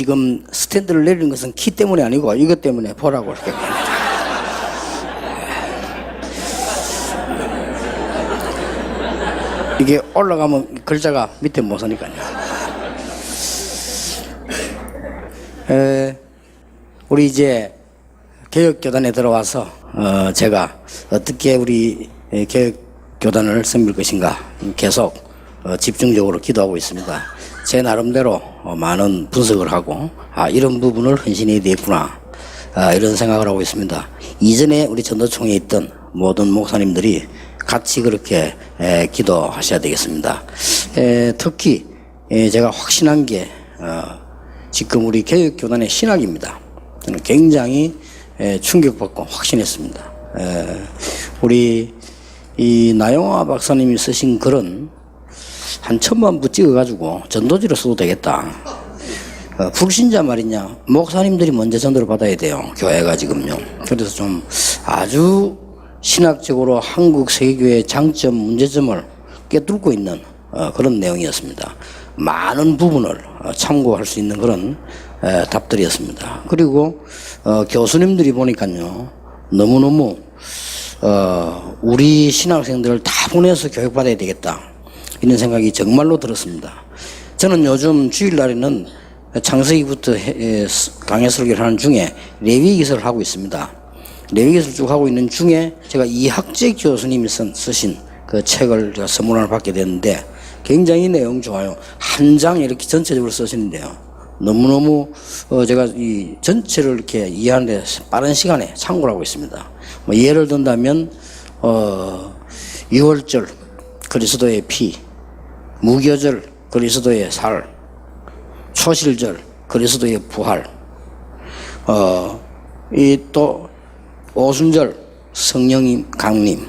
지금 스탠드를 내리는 것은 키 때문이 아니고 이것 때문에 보라고 이렇게. 이게 올라가면 글자가 밑에 못 서니까요. 우리 이제 개혁교단에 들어와서 제가 어떻게 우리 개혁교단을 섬길 것인가 계속 집중적으로 기도하고 있습니다. 제 나름대로 많은 분석을 하고 이런 부분을 헌신해야 되겠구나 이런 생각을 하고 있습니다. 이전에 우리 전도총회에 있던 모든 목사님들이 같이 그렇게 기도하셔야 되겠습니다. 특히 제가 확신한 게 지금 우리 개혁교단의 신학입니다. 저는 굉장히 충격받고 확신했습니다. 우리 이 나영화 박사님이 쓰신 글은 한 1000만 부 찍어가지고 전도지로 써도 되겠다. 불신자 말이냐, 목사님들이 먼저 전도를 받아야 돼요. 교회가 지금요. 그래서 좀 아주 신학적으로 한국 세계교회의 장점, 문제점을 꿰뚫고 있는 그런 내용이었습니다. 많은 부분을 참고할 수 있는 그런 답들이었습니다. 그리고 교수님들이 보니까요, 너무너무 우리 신학생들을 다 보내서 교육받아야 되겠다 이런 생각이 정말로 들었습니다. 저는 요즘 주일날에는 창세기부터 강해 설교를 하는 중에 레위기서를 하고 있습니다. 레위기서를 쭉 하고 있는 중에 제가 이학재 교수님이 쓰신 그 책을 제가 선물을 받게 됐는데 굉장히 내용 좋아요. 한 장에 이렇게 전체적으로 쓰시는데요. 너무너무 제가 이 전체를 이렇게 이해하는데 빠른 시간에 참고를 하고 있습니다. 뭐 예를 든다면 6월절 그리스도의 피, 무교절 그리스도의 살, 초실절 그리스도의 부활, 이 또 오순절 성령님 강림,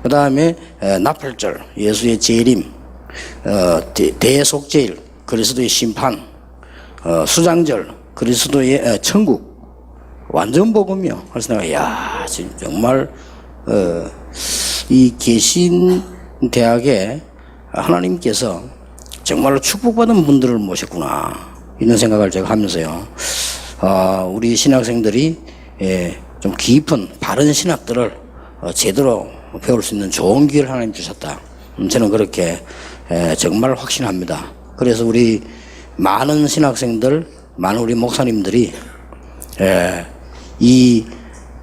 그 다음에 나팔절 예수의 재림, 대속제일 그리스도의 심판, 수장절 그리스도의 천국, 완전 복음이요. 그래서 내가 야 정말 이 계신 대학에 하나님께서 정말로 축복받은 분들을 모셨구나 이런 생각을 제가 하면서요, 우리 신학생들이 좀 깊은 바른 신학들을 제대로 배울 수 있는 좋은 기회를 하나님 주셨다. 저는 그렇게 정말 확신합니다. 그래서 우리 많은 신학생들, 많은 우리 목사님들이 이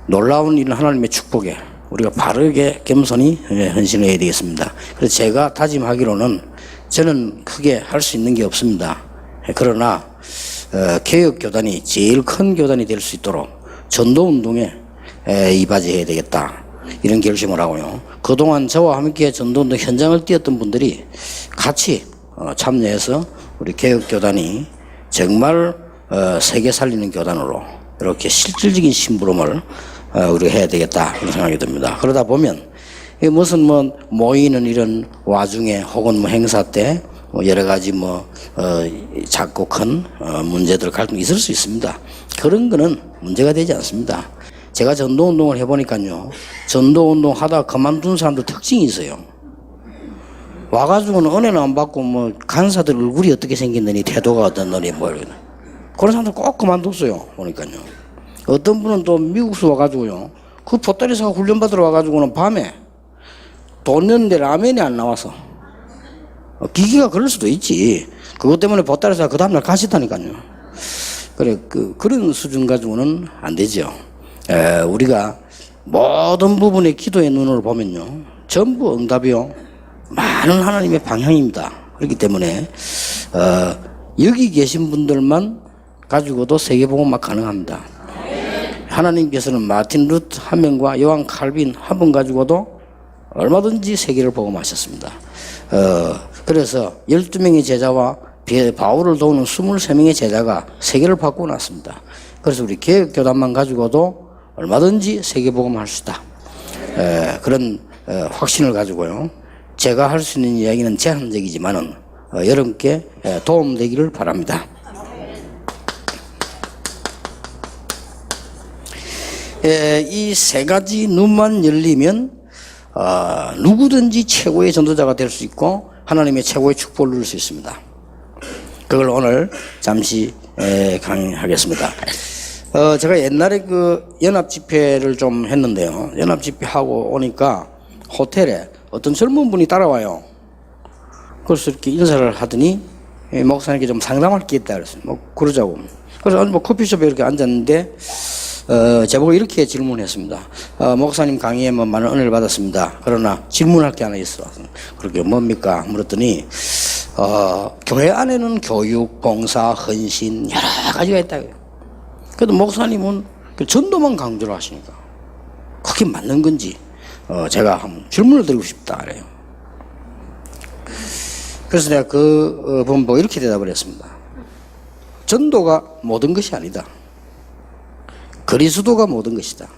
놀라운 이런 하나님의 축복에 우리가 바르게 겸손히 헌신해야 되겠습니다. 그래서 제가 다짐하기로는 저는 크게 할 수 있는 게 없습니다. 그러나 개혁교단이 제일 큰 교단이 될 수 있도록 전도운동에 이바지해야 되겠다 이런 결심을 하고요. 그동안 저와 함께 전도운동 현장을 뛰었던 분들이 같이 참여해서 우리 개혁교단이 정말 세계 살리는 교단으로 이렇게 실질적인 심부름을 우리가 해야 되겠다 그런 생각이 듭니다. 그러다 보면 무슨 모이는 이런 와중에 혹은 행사 때 여러 가지 작고 큰 문제들 갈등이 있을 수 있습니다. 그런 거는 문제가 되지 않습니다. 제가 전도운동을 해보니까요, 전도운동 하다가 그만둔 사람들 특징이 있어요. 와가지고는 은혜는 안 받고 간사들 얼굴이 어떻게 생겼느니 태도가 어떻느니 그런 사람들 꼭 그만뒀어요. 보니까요. 어떤 분은 또 미국에서 와가지고요, 그 보따리 사고 훈련받으러 와가지고는 밤에 돈 냈는데 라면이 안 나와서 기기가 그럴 수도 있지. 그것 때문에 보따리 사고 그 다음날 가시다니까요. 그래, 그런 수준 가지고는 안 되죠. 우리가 모든 부분의 기도의 눈으로 보면요, 전부 응답이요, 많은 하나님의 방향입니다. 그렇기 때문에 여기 계신 분들만 가지고도 세계복음화 가능합니다. 하나님께서는 마틴 루터 한 명과 요한 칼빈 한 분 가지고도 얼마든지 세계를 복음하셨습니다. 그래서 12명의 제자와 바울을 도우는 23명의 제자가 세계를 바꾸고 났습니다. 그래서 우리 개혁교단만 가지고도 얼마든지 세계복음할 수 있다. 그런 확신을 가지고요, 제가 할 수 있는 이야기는 제한적이지만은 여러분께 도움되기를 바랍니다. 이 세 가지 눈만 열리면 누구든지 최고의 전도자가 될 수 있고 하나님의 최고의 축복을 누릴 수 있습니다. 그걸 오늘 잠시 강의하겠습니다. 제가 옛날에 그 연합 집회를 좀 했는데요. 연합 집회하고 오니까 호텔에 어떤 젊은 분이 따라와요. 그래서 이렇게 인사를 하더니 목사님께 좀 상담할 게 있다 그랬어요. 뭐 그러자고. 그래서 뭐 커피숍에 이렇게 앉았는데 제보고 이렇게 질문했습니다. 목사님 강의에 뭐 많은 은혜를 받았습니다. 그러나 질문할 게 하나 있어. 그렇게 뭡니까? 물었더니 교회 안에는 교육, 봉사, 헌신 여러 가지가 있다고요. 그래도 목사님은 전도만 강조를 하시니까 그게 맞는 건지 제가 한번 질문을 드리고 싶다 그래요. 그래서 내가 그 부분 보고 이렇게 대답을 했습니다. 전도가 모든 것이 아니다. 그리스도가 모든 것이다.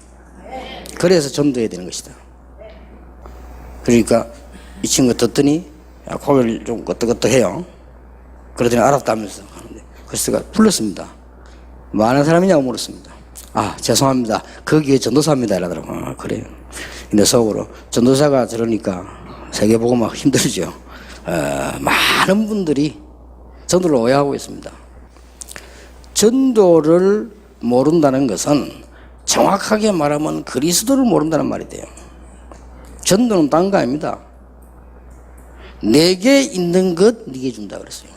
그래서 전도해야 되는 것이다. 그러니까 이 친구가 듣더니 고개를 좀 끄덕끄덕해요. 그러더니 알았다면서 하는데 그래서 제가 불렀습니다. 뭐 하는 사람이냐고 물었습니다. 죄송합니다. 거기에 전도사입니다. 이러더라고요. 그래요. 근데 속으로 전도사가 저러니까 세계복음화 힘들죠. 많은 분들이 전도를 오해하고 있습니다. 전도를 모른다는 것은 정확하게 말하면 그리스도를 모른다는 말이 돼요. 전도는 딴 거 아닙니다. 내게 있는 것 네게 준다 그랬어요.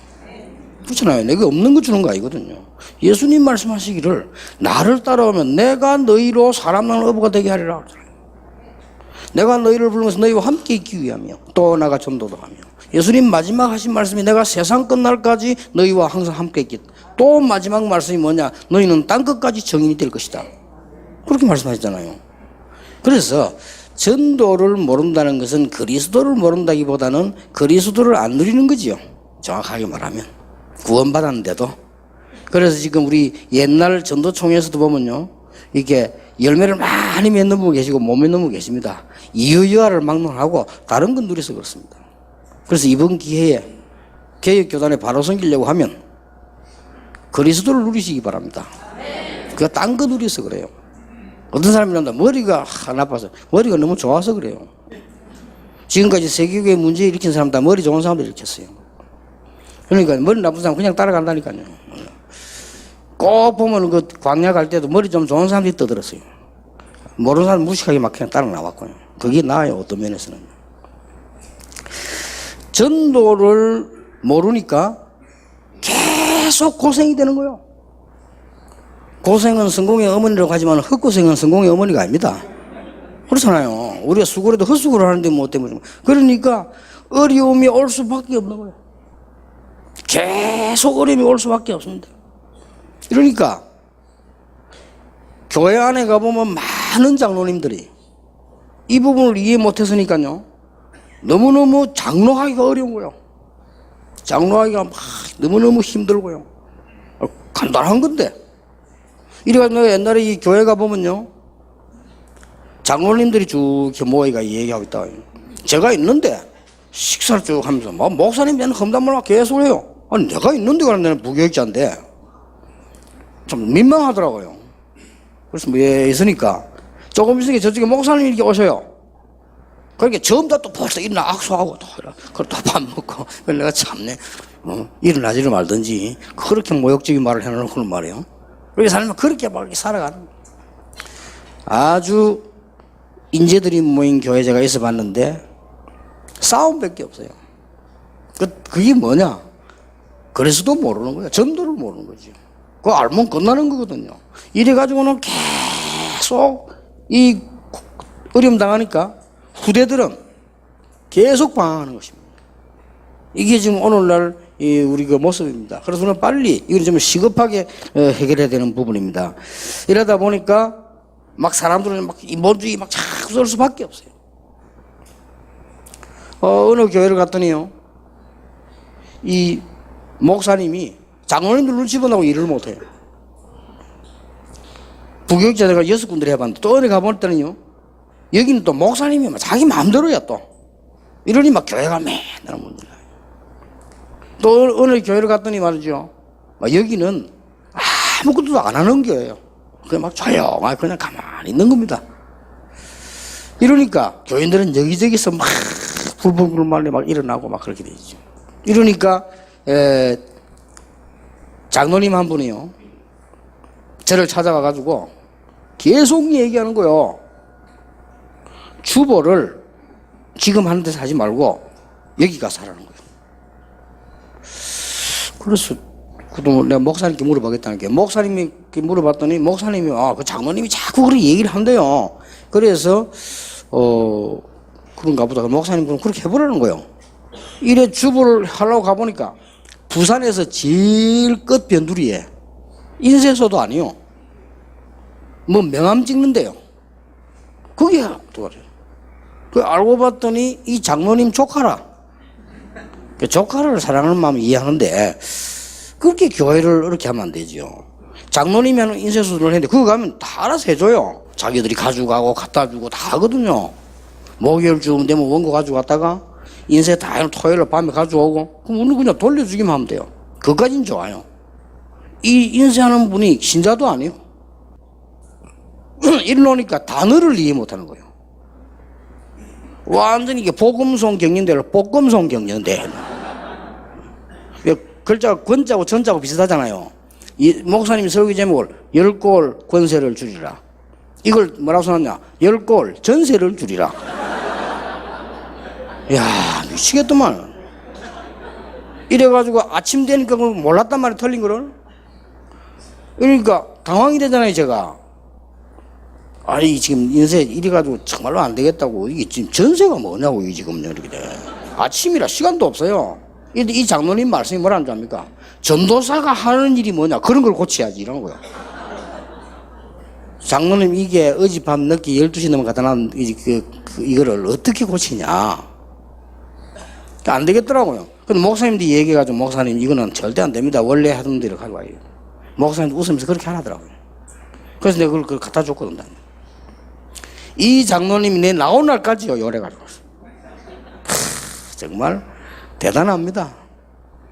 그렇잖아요. 내게 없는 것 주는 거 아니거든요. 예수님 말씀하시기를 나를 따라오면 내가 너희로 사람 낳는 어부가 되게 하리라 그러잖아요. 내가 너희를 부르면서 너희와 함께 있기 위하며 또 나가 전도도 하며 예수님 마지막 하신 말씀이 내가 세상 끝날까지 너희와 항상 함께 있겠다. 또 마지막 말씀이 뭐냐? 너희는 땅 끝까지 정인이 될 것이다. 그렇게 말씀하셨잖아요. 그래서 전도를 모른다는 것은 그리스도를 모른다기보다는 그리스도를 안 누리는 거지요. 정확하게 말하면. 구원받았는데도. 그래서 지금 우리 옛날 전도총회에서도 보면요. 이게 열매를 많이 맺는 분 계시고 못 맺는 분 계십니다. 이유여하를 막론하고 다른 건 누려서 그렇습니다. 그래서 이번 기회에 개혁교단에 바로 섬기려고 하면 그리스도를 누리시기 바랍니다. 그가 딴 거 누려서 그래요. 어떤 사람이란다 머리가 나빠서 머리가 너무 좋아서 그래요. 지금까지 세계교회 문제 일으킨 사람 다 머리 좋은 사람들 일으켰어요. 그러니까 머리 나쁜 사람 그냥 따라간다니까요. 꼭 보면 그 광야 갈 때도 머리 좀 좋은 사람들이 떠들었어요. 모르는 사람 무식하게 막 그냥 따라 나왔고요. 그게 나아요. 어떤 면에서는. 전도를 모르니까 계속 고생이 되는 거예요. 고생은 성공의 어머니라고 하지만 헛고생은 성공의 어머니가 아닙니다. 그렇잖아요. 우리가 수고를 해도 헛수고를 하는데 뭐 때문에. 그러니까 어려움이 올 수밖에 없는 거예요. 계속 어려움이 올 수밖에 없습니다. 그러니까 교회 안에 가보면 많은 장로님들이 이 부분을 이해 못했으니까요. 너무너무 장로하기가 어려운 거예요. 장로하기가 막 너무너무 힘들고요. 간단한 건데. 이래가지고 내가 옛날에 이 교회 가보면요. 장로님들이 쭉 이렇게 모여가 얘기하고 있다. 제가 있는데 식사를 쭉 하면서 목사님 내는 험담을 막 계속 해요. 아니 내가 있는데 그런 데는 부교육자인데 좀 민망하더라고요. 그래서 뭐 있으니까 조금 있으니까 저쪽에 목사님이 이렇게 오셔요. 그러니까 처음 다 또 벌써 일어나 악수하고 또 밥 먹고 내가 참네 일어나지를 말든지 그렇게 모욕적인 말을 해놓고는 말이에요. 그렇게 살면 그렇게 막 살아가는 거예요. 아주 인재들이 모인 교회 제가 있어 봤는데 싸움밖에 없어요. 그게 뭐냐? 그래서도 모르는 거예요. 전도를 모르는 거죠. 그거 알면 끝나는 거거든요. 이래가지고는 계속 이 어려움 당하니까 후대들은 계속 방황하는 것입니다. 이게 지금 오늘날 우리 그 모습입니다. 그래서 우리는 빨리 이걸 좀 시급하게 해결해야 되는 부분입니다. 이러다 보니까 막 사람들은 막 인본주의 막 자꾸 쏠 수밖에 없어요. 어느 교회를 갔더니요, 이 목사님이 장로님들 눈치 본다고 일을 못해요. 부교육자들가 6군데를 해봤는데 또 어디 가보니요, 여기는 또 목사님이 막 자기 마음대로야 또. 이러니 막 교회가 맨날 문제가. 또 어느 교회를 갔더니 말이죠, 여기는 아무것도 안 하는 교회예요. 그냥 막 조용하게 그냥 가만히 있는 겁니다. 이러니까 교인들은 여기저기서 막 불평불만이 막 일어나고 막 그렇게 되죠. 이러니까 장로님 한 분이요. 저를 찾아와가지고 계속 얘기하는 거요. 주보를 지금 하는 데서 하지 말고 여기 가서 하라는 거예요. 그래서 그동안 내가 목사님께 물어보겠다는 게 목사님께 물어봤더니 목사님이 그 장로님이 자꾸 그렇게 얘기를 한대요. 그래서 그런가 보다. 목사님 그럼 그렇게 해보라는 거예요. 이래 주보를 하려고 가보니까 부산에서 제일 끝 변두리에 인쇄소도 아니요. 뭐 명함 찍는데요. 그게 또 그래요. 그 알고 봤더니 이 장로님 조카라. 그 조카를 사랑하는 마음을 이해하는데 그렇게 교회를 이렇게 하면 안 되죠. 장로님이 하는 인쇄소를 했는데 그거 가면 다 알아서 해줘요. 자기들이 가져가고 갖다 주고 다 하거든요. 목요일쯤 되면 원고 가지고 갔다가 인쇄 다 해놓은 토요일 밤에 가져오고 그럼 우리는 그냥 돌려주기만 하면 돼요. 그까진 좋아요. 이 인쇄하는 분이 신자도 아니에요. 이러니까 단어를 이해 못하는 거예요. 완전히 이게 복음송 경연대로 복금송 경연대. 글자가 권자고 전자고 비슷하잖아요. 이 목사님이 설교 제목을 10골 권세를 줄이라. 이걸 뭐라고 써놨냐? 10골 전세를 줄이라. 야 미치겠더만. 이래가지고 아침 되니까 몰랐단 말이야. 틀린 거를. 그러니까 당황이 되잖아요 제가. 아니 지금 인쇄 이래가지고 정말로 안 되겠다고. 이게 지금 전세가 뭐냐고 이게 지금 이렇게 돼. 아침이라 시간도 없어요. 이 장로님 말씀이 뭐라는 줄 압니까? 전도사가 하는 일이 뭐냐 그런 걸 고쳐야지 이런 거요. 장로님 이게 어젯밤 늦게 12시 넘어 갖다 놔 이거를 어떻게 고치냐. 안 되겠더라고요. 근데 목사님들이 얘기해가지고 목사님 이거는 절대 안 됩니다. 원래 하던 대로 가고 와요. 목사님 웃으면서 그렇게 하더라고요. 그래서 내가 그걸 갖다 줬거든. 이 장로님이 내 나온 날까지요 요래가지고 정말 대단합니다.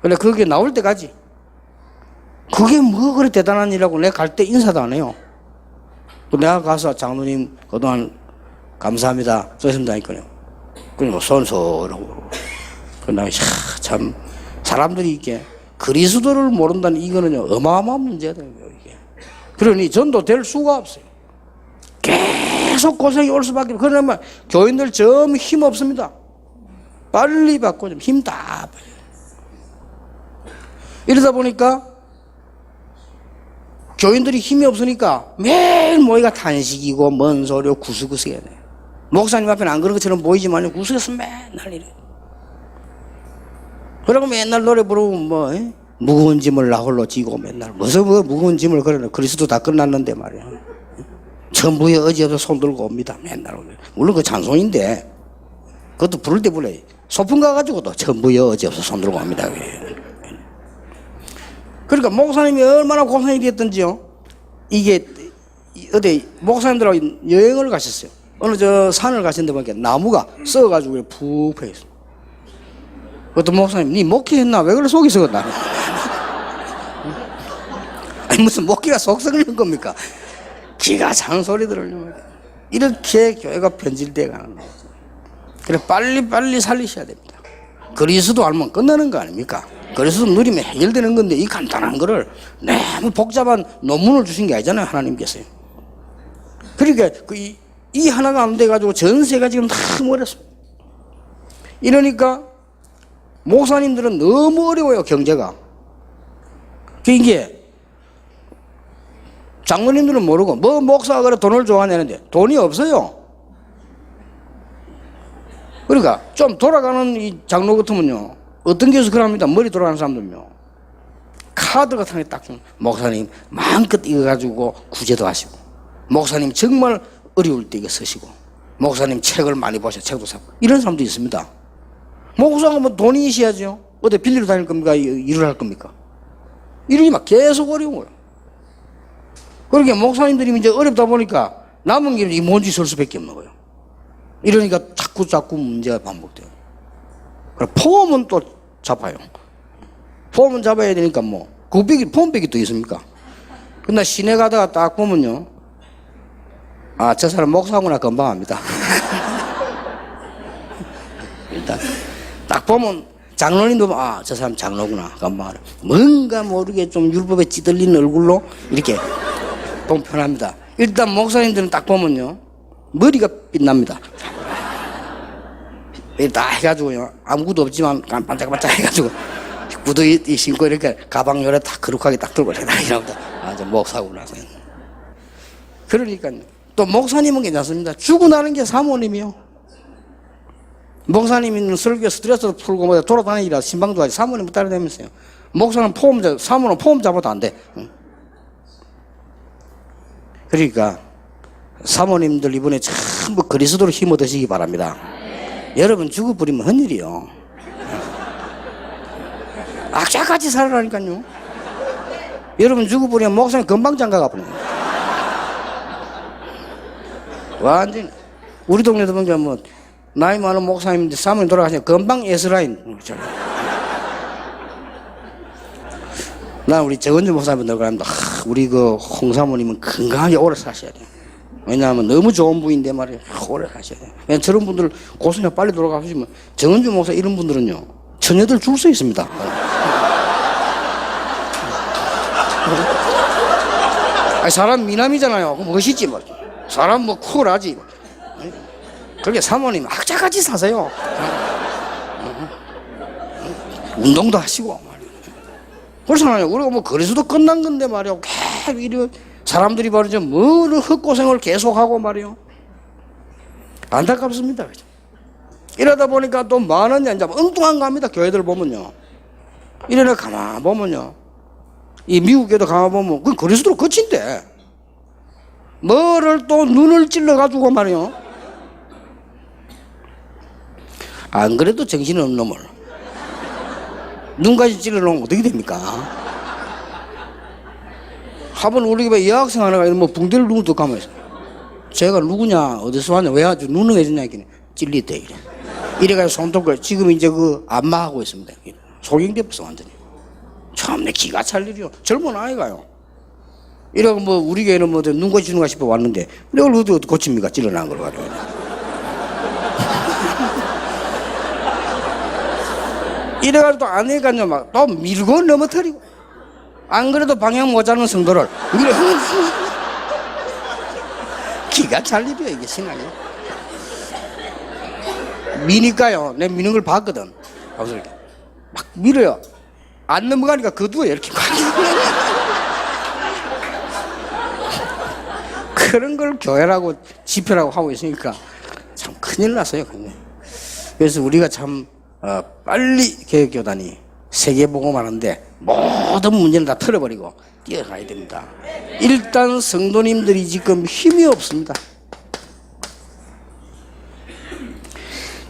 그래 그게 나올 때까지 그게 뭐 그래 대단한 일이라고 내가 갈 때 인사도 안 해요. 내가 가서 장로님 그동안 감사합니다 썼습니다 하니까요. 그냥 손소라고. 그러나 참 사람들이 이게 그리스도를 모른다는 이거는요 어마어마한 문제다 이게. 그러니 전도 될 수가 없어요. 계속 고생이 올 수밖에. 그러면 교인들 좀 힘 없습니다. 빨리 받고 좀 힘 다 빠져요. 이러다 보니까 교인들이 힘이 없으니까 매일 모이가 탄식이고 뭔 소리고 구스구스해야 돼요. 목사님 앞에는 안 그런 것처럼 보이지만 구스구스 맨날 이래. 그러고 맨날 노래 부르고 뭐 무거운 짐을 나 홀로 지고 맨날 무슨 무거운 짐을 그러네. 그리스도 다 끝났는데 말이야. 천부에 어지없어 손 들고 옵니다. 맨날. 물론 그 찬송인데 그것도 부를 때 불러요. 소풍 가가지고도 천부에 어지없어 손 들고 옵니다. 그러니까 목사님이 얼마나 고생이 됐던지요. 이게 어디 목사님들하고 여행을 가셨어요. 어느 저 산을 가셨는데 보니까 나무가 썩어가지고 푹 펴있어. 어떤 목사님, 니 목회했나? 왜 그래 속이 썩었나? 아니 무슨 목회가 속 썩는 겁니까? 기가 찬 소리 들으려면 이렇게 교회가 변질돼 가는 거죠. 그래 빨리 살리셔야 됩니다. 그리스도 알면 끝나는 거 아닙니까? 그리스도 누리면 해결되는 건데 이 간단한 거를 너무 복잡한 논문을 주신 게 아니잖아요 하나님께서요. 그러니까 이 하나가 안 돼가지고 전세가 지금 너무 어렵습니다. 이러니까 목사님들은 너무 어려워요 경제가. 이게 장로님들은 모르고 뭐 목사가 그래 돈을 좋아하냐는데 돈이 없어요. 그러니까 좀 돌아가는 이 장로 같으면요 어떤 교수 그럽니다. 머리 돌아가는 사람들은요 카드 같은 게 딱 목사님 마음껏 이거 가지고 구제도 하시고 목사님 정말 어려울 때 이거 쓰시고 목사님 책을 많이 보셔 책도 사고 이런 사람도 있습니다. 목사가 뭐 돈이 있어야죠. 어디 빌리러 다닐 겁니까? 일을 할 겁니까? 이러니 막 계속 어려운 거예요. 그러니까 목사님들이 이제 어렵다 보니까 남은 길이 이 먼지 설 수밖에 없는 거예요. 이러니까 자꾸 문제가 반복돼요. 포함은 또 잡아요. 포함은 잡아야 되니까 뭐 포함백이 또 있습니까? 근데 시내 가다가 딱 보면요 아 저 사람 목사구나 금방 합니다. 일단 딱 보면 장로님도 저 사람 장로구나. 그러니까 뭔가 모르게 좀 율법에 찌들린 얼굴로 이렇게 보면 편합니다. 일단 목사님들은 딱 보면요, 머리가 빛납니다. 다 해가지고요, 아무것도 없지만 반짝반짝 해가지고 구두 신고 이렇게 가방 요래 딱 거룩하게 딱 들고 이러다 저 목사구나. 그러니까 또 목사님은 괜찮습니다. 주고 나는 게 사모님이요. 목사님은 설교 스트레스도 풀고 뭐 돌아다니라 신방도 하지, 사모님은 따라다니면서요. 목사는 사모는 포옹 잡아도 안 돼. 그러니까 사모님들 이번에 전부 그리스도로 힘 얻으시기 바랍니다. 여러분 죽어버리면 헌일이요. 악자같이 살아라니까요. 여러분 죽어버리면 목사님 금방 장가가 버려요. 완전 우리 동네도 보니까 뭐 나이 많은 목사님인데 사모님 돌아가시면 금방 에스라인. 난 우리 정은주 목사님 들어가는데 우리 그 홍사모님은 건강하게 오래 사셔야 돼요. 왜냐하면 너무 좋은 분인데 말이에요. 오래 사셔야 돼요. 왜냐면 저런 분들 고수냐 빨리 돌아가시면, 정은주 목사 이런 분들은요, 처녀들 줄 수 있습니다. 아니, 사람 미남이잖아요. 그럼 멋있지 뭐. 사람 뭐 쿨하지. 그렇게 사모님 악자같이 사세요. 운동도 하시고 말이에요. 그렇잖아요. 우리가 뭐 그리스도 끝난 건데 말이에요. 계속 이래 사람들이 말이죠, 뭐를 헛고생을 계속하고 말이에요. 안타깝습니다. 그죠? 이러다 보니까 또 많은 이제 엉뚱한 거 합니다. 교회들 보면요, 이래나 가만 보면요, 이 미국에도 가만 보면 그 그리스도로 거친데 뭐를 또 눈을 찔러 가지고 말이에요. 안 그래도 정신 없는 놈을 눈까지 찔러 놓으면 어떻게 됩니까? 한번 우리 집에 여학생 하나가 뭐 붕대를 누구도 가만히 있어. 제가 누구냐, 어디서 왔냐, 왜 아주 눈을 해주냐 했더니 찔리대 이래. 이래가지고 손톱을 지금 이제 그 안마하고 있습니다. 소경돼버렸어 완전히. 참내 기가 찰 일이요. 젊은 아이가요. 이래가 뭐 우리 교회는 뭐 눈 고치는가 싶어 왔는데 이걸 어디 고칩니까? 찔러난 걸 가지고. 이래가지고 또 아내가요 막 또 밀고 넘어뜨리고. 안 그래도 방향 못 잡는 성도를 밀어. 기가 찰 일이야 이게 신앙이. 미니까요, 내가 미는 걸 봤거든. 그래서 이렇게 막 밀어요. 안 넘어가니까 거두어 이렇게. 그런 걸 교회라고 집회라고 하고 있으니까 참 큰일 났어요. 그래서 우리가 참 빨리 개혁교단이 세계복음하는데 모든 문제는 다 털어버리고 뛰어가야 됩니다. 일단 성도님들이 지금 힘이 없습니다.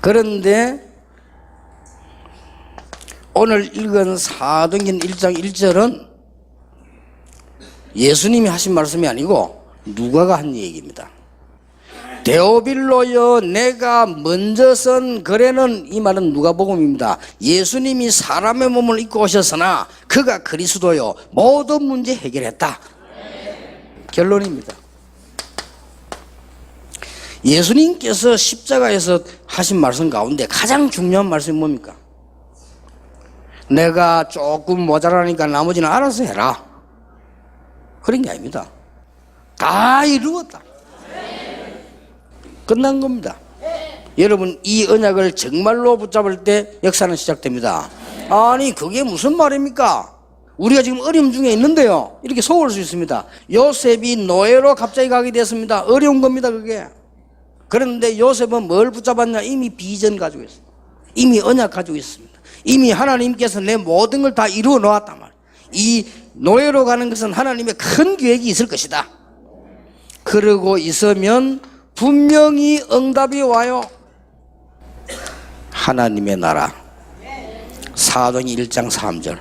그런데 오늘 읽은 사도행전 1장 1절은 예수님이 하신 말씀이 아니고 누가가 한 얘기입니다. 데오빌로여 내가 먼저 쓴 글에는, 이 말은 누가복음입니다. 예수님이 사람의 몸을 입고 오셨으나 그가 그리스도요 모든 문제 해결했다. 결론입니다. 예수님께서 십자가에서 하신 말씀 가운데 가장 중요한 말씀이 뭡니까? 내가 조금 모자라니까 나머지는 알아서 해라. 그런 게 아닙니다. 다 이루었다. 끝난 겁니다. 여러분 이 언약을 정말로 붙잡을 때 역사는 시작됩니다. 아니 그게 무슨 말입니까? 우리가 지금 어려움 중에 있는데요, 이렇게 속을 수 있습니다. 요셉이 노예로 갑자기 가게 됐습니다. 어려운 겁니다 그게. 그런데 요셉은 뭘 붙잡았냐? 이미 비전 가지고 있어요. 이미 언약 가지고 있습니다. 이미 하나님께서 내 모든 걸 다 이루어 놓았단 말이에요. 이 노예로 가는 것은 하나님의 큰 계획이 있을 것이다. 그러고 있으면 분명히 응답이 와요. 하나님의 나라, 사도행전 1장 3절.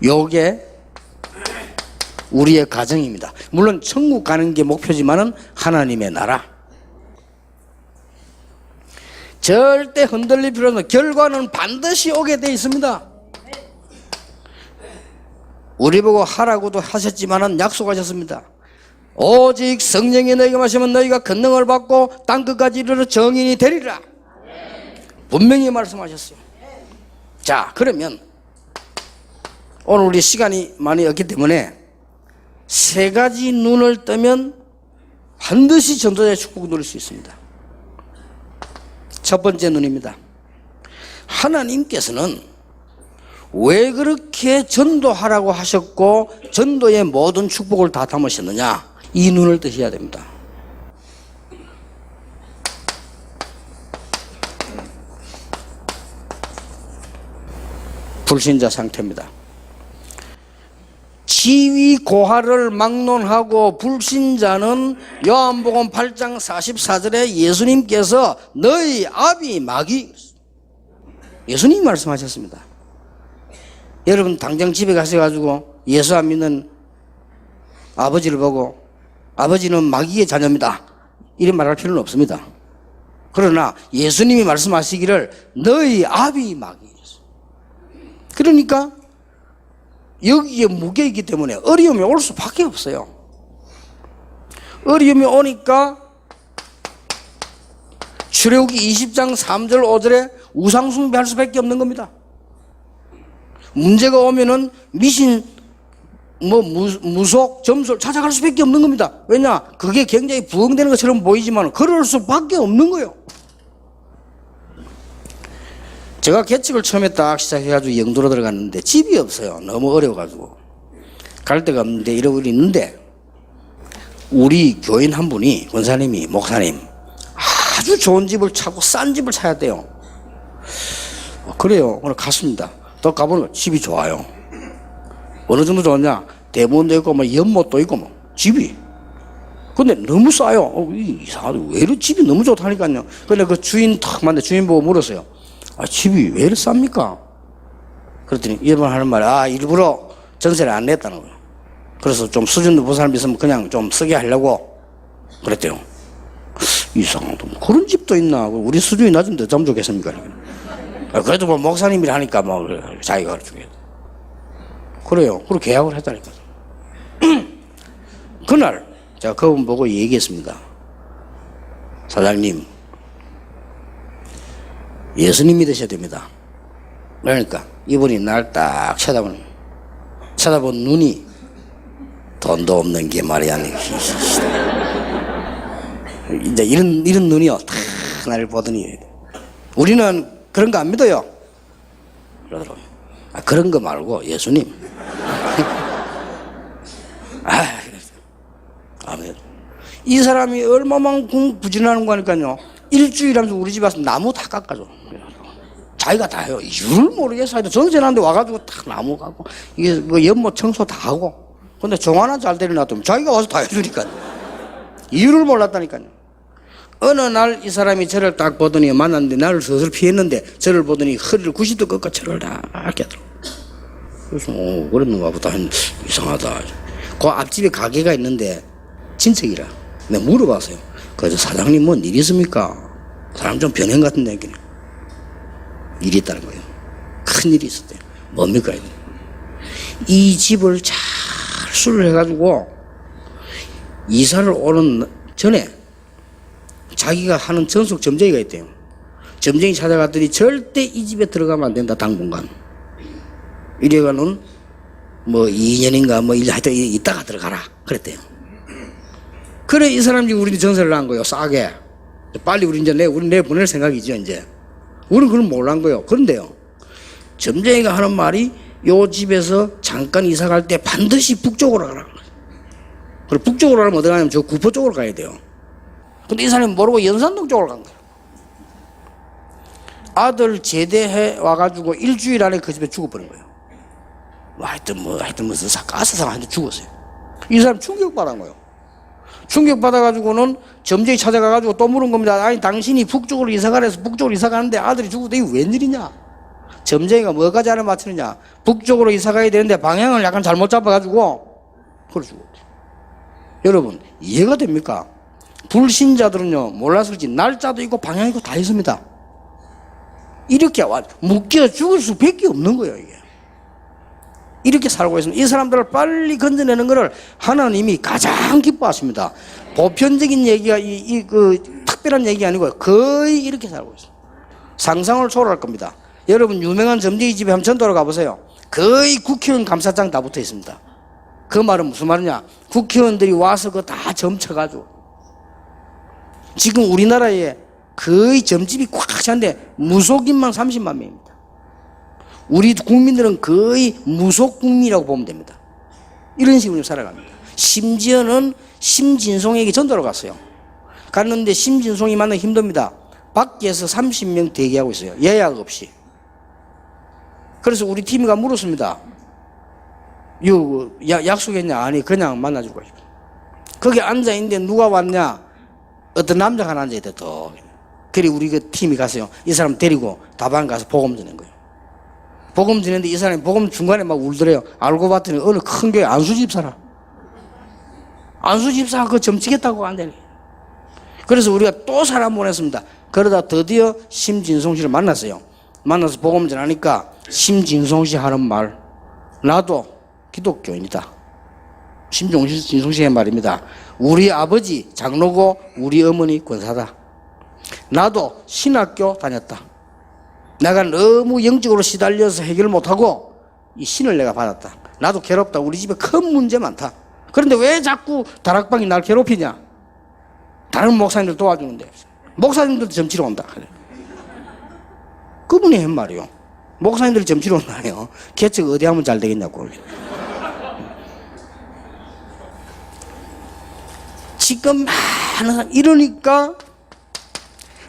요게 우리의 가정입니다. 물론 천국 가는 게 목표지만은 하나님의 나라. 절대 흔들릴 필요 없는, 결과는 반드시 오게 돼 있습니다. 우리 보고 하라고도 하셨지만은 약속하셨습니다. 오직 성령이 너희가 마시면 너희가 권능을 받고 땅끝까지 이르러 정인이 되리라. 분명히 말씀하셨어요. 자, 그러면 오늘 우리 시간이 많이 없기 때문에 세 가지 눈을 뜨면 반드시 전도자의 축복을 누릴 수 있습니다. 첫 번째 눈입니다. 하나님께서는 왜 그렇게 전도하라고 하셨고 전도의 모든 축복을 다 담으셨느냐, 이 눈을 뜨셔야 됩니다. 불신자 상태입니다. 지위 고하를 막론하고 불신자는 요한복음 8장 44절에 예수님께서 너희 아비 마귀, 예수님이 말씀하셨습니다. 여러분 당장 집에 가셔가지고 예수 안 믿는 아버지를 보고 아버지는 마귀의 자녀입니다 이런 말할 필요는 없습니다. 그러나 예수님이 말씀하시기를 너희 아비 마귀, 그러니까 여기에 무게이기 때문에 어려움이 올 수밖에 없어요. 어려움이 오니까 출애굽기 20장 3절 5절에 우상숭배할 수밖에 없는 겁니다. 문제가 오면은 미신, 무속, 점술 찾아갈 수밖에 없는 겁니다. 왜냐? 그게 굉장히 부흥되는 것처럼 보이지만 그럴 수밖에 없는 거예요. 제가 개척을 처음에 딱 시작해가지고 영도로 들어갔는데 집이 없어요. 너무 어려워가지고. 갈 데가 없는데 이러고 있는데 우리 교인 한 분이, 권사님이, 목사님, 아주 좋은 집을 찾고 싼 집을 찾아야 돼요. 그래요. 오늘 갔습니다. 또 가보니까 집이 좋아요. 어느 정도 좋냐? 대문도 있고, 연못도 있고, 집이. 근데 너무 싸요. 이상하다. 왜 이렇게 집이 너무 좋다니까요. 근데 그 주인 탁 만나 주인 보고 물었어요. 아, 집이 왜 이렇게 쌉니까? 그랬더니 일본 하는 말이 일부러 전세를 안 냈다는 거예요. 그래서 좀 수준 높은 사람 있으면 그냥 좀 쓰게 하려고 그랬대요. 이상하다. 그런 집도 있나? 우리 수준이 낮은데 좀 좋겠습니까? 그래도 목사님이라 하니까 자기가 가르쳐줘야 돼. 그래요. 그리고 계약을 했다니까. 그날 제가 그분 보고 얘기했습니다. 사장님, 예수님 믿으셔야 됩니다. 그러니까 이분이 날 딱 쳐다본 눈이 돈도 없는 게 말이야. 이제 이런 눈이요. 탁 나를 보더니 우리는 그런 거 안 믿어요. 그러더라고요. 그런 거 말고 예수님. 이 사람이 얼마만큼 부진하는 거니까요. 일주일 하면서 우리 집 와서 나무 다 깎아줘. 자기가 다 해요. 이유를 모르겠어. 전세 나는데 와가지고 딱 나무 깎고, 이게 뭐 연못 청소 다 하고. 근데 종 하나 잘 때려놨더니 자기가 와서 다 해주니까. 이유를 몰랐다니까요. 어느 날 이 사람이 저를 딱 보더니 만났는데 나를 슬슬 피했는데 저를 보더니 허리를 90도 꺾어 저를 다 깨더라고. 그래서 그랬는가 보다. 이상하다. 그 앞집에 가게가 있는데 친척이라. 내가 물어봤어요. 그래서 사장님 뭔 일 있습니까? 사람 좀 변한 것 같은데 일이 있다는 거예요. 큰 일이 있었대요. 뭡니까? 이 집을 잘 수를 해가지고 이사를 오는 전에 자기가 하는 전속 점쟁이가 있대요. 점쟁이 찾아갔더니 절대 이 집에 들어가면 안 된다, 당분간. 이래가는 2년인가 하여튼 이따가 들어가라 그랬대요. 그래 이 사람이 우리 전세를 한 거예요. 싸게. 빨리 우리 내일 보낼 생각이죠. 이제 우리는 그걸 몰란 거예요. 그런데요, 점쟁이가 하는 말이 요 집에서 잠깐 이사 갈 때 반드시 북쪽으로 가라. 그리고 북쪽으로 가면 어디 가냐면 저 구포 쪽으로 가야 돼요. 근데 이 사람이 모르고 연산동 쪽으로 간 거예요. 아들 제대해 와가지고 일주일 안에 그 집에 죽어버린 거예요. 하여튼 무슨 가스상한테 죽었어요. 이 사람 충격받은 거예요. 충격받아가지고는 점쟁이 찾아가가지고 또 물은 겁니다. 아니 당신이 북쪽으로 이사가래서 북쪽으로 이사가는데 아들이 죽어도 이게 웬일이냐? 점쟁이가 뭐까지 알아 맞추느냐? 북쪽으로 이사가야 되는데 방향을 약간 잘못 잡아가지고 그래 죽었죠. 여러분 이해가 됩니까? 불신자들은요 몰라서지 날짜도 있고 방향이 있고 다 있습니다. 이렇게 묶여 죽을 수밖에 없는 거예요. 이게 이렇게 살고 있습니다. 이 사람들을 빨리 건져내는 것을 하나님이 가장 기뻐하십니다. 보편적인 얘기가 특별한 얘기가 아니고요. 거의 이렇게 살고 있습니다. 상상을 초월할 겁니다. 여러분 유명한 점쟁이 집에 한번 전도로 가보세요. 거의 국회의원 감사장 다 붙어 있습니다. 그 말은 무슨 말이냐? 국회의원들이 와서 그거 다 점쳐가지고. 지금 우리나라에 거의 점집이 꽉 차는데 무속인만 30만 명입니다. 우리 국민들은 거의 무속 국민이라고 보면 됩니다. 이런 식으로 살아갑니다. 심지어는 심진송에게 전도로 갔어요. 갔는데 심진송이 만나기 힘듭니다. 밖에서 30명 대기하고 있어요. 예약 없이. 그래서 우리 팀이가 물었습니다. 약속했냐? 아니, 그냥 만나주고. 거기 앉아있는데 누가 왔냐? 어떤 남자가 하나 앉아있대, 또. 그래, 우리 그 팀이 갔어요. 이 사람 데리고 다방 가서 복음 전한 거예요. 복음 전했는데 이 사람이 복음 중간에 막 울더래요. 알고 봤더니 어느 큰 교회 안수집사라. 안수집사가 그거 점치겠다고 안 되네. 그래서 우리가 또 사람 보냈습니다. 그러다 드디어 심진송 씨를 만났어요. 만나서 복음 전하니까 심진송 씨 하는 말, 나도 기독교인이다. 심진송 씨의 말입니다. 우리 아버지 장로고 우리 어머니 권사다. 나도 신학교 다녔다. 내가 너무 영적으로 시달려서 해결 못하고 이 신을 내가 받았다. 나도 괴롭다. 우리 집에 큰 문제 많다. 그런데 왜 자꾸 다락방이 날 괴롭히냐? 다른 목사님들 도와주는데 목사님들도 점치러 온다. 그분이 한 말이요. 목사님들이 점치러 온다네요. 개척 어디 하면 잘 되겠냐고. 지금 많은 이러니까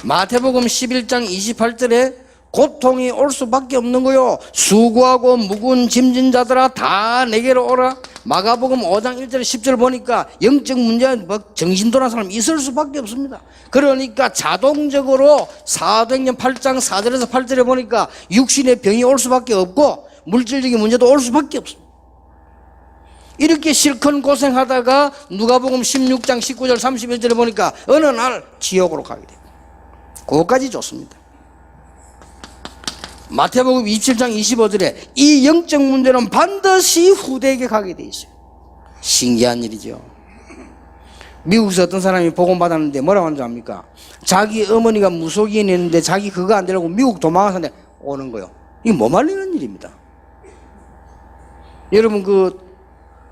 마태복음 11장 28절에 고통이 올 수밖에 없는 거요. 수고하고 무거운 짐진 자들아 다 내게로 오라. 마가복음 5장 1절 10절 보니까 영적 문제 정신 돌아온 사람 있을 수밖에 없습니다. 그러니까 자동적으로 사도행전 8장 4절에서 8절에 보니까 육신의 병이 올 수밖에 없고 물질적인 문제도 올 수밖에 없습니다. 이렇게 실컷 고생하다가 누가복음 16장 19절 31절에 보니까 어느 날 지옥으로 가게 됩니다. 그것까지 좋습니다. 마태복음 27장 25절에 이 영적 문제는 반드시 후대에게 가게 돼 있어요. 신기한 일이죠. 미국에서 어떤 사람이 복음 받았는데 뭐라고 하는 줄 압니까? 자기 어머니가 무속인이었는데 자기 그거 안 되려고 미국 도망가서 오는 거예요. 이게 뭐 말리는 일입니다. 여러분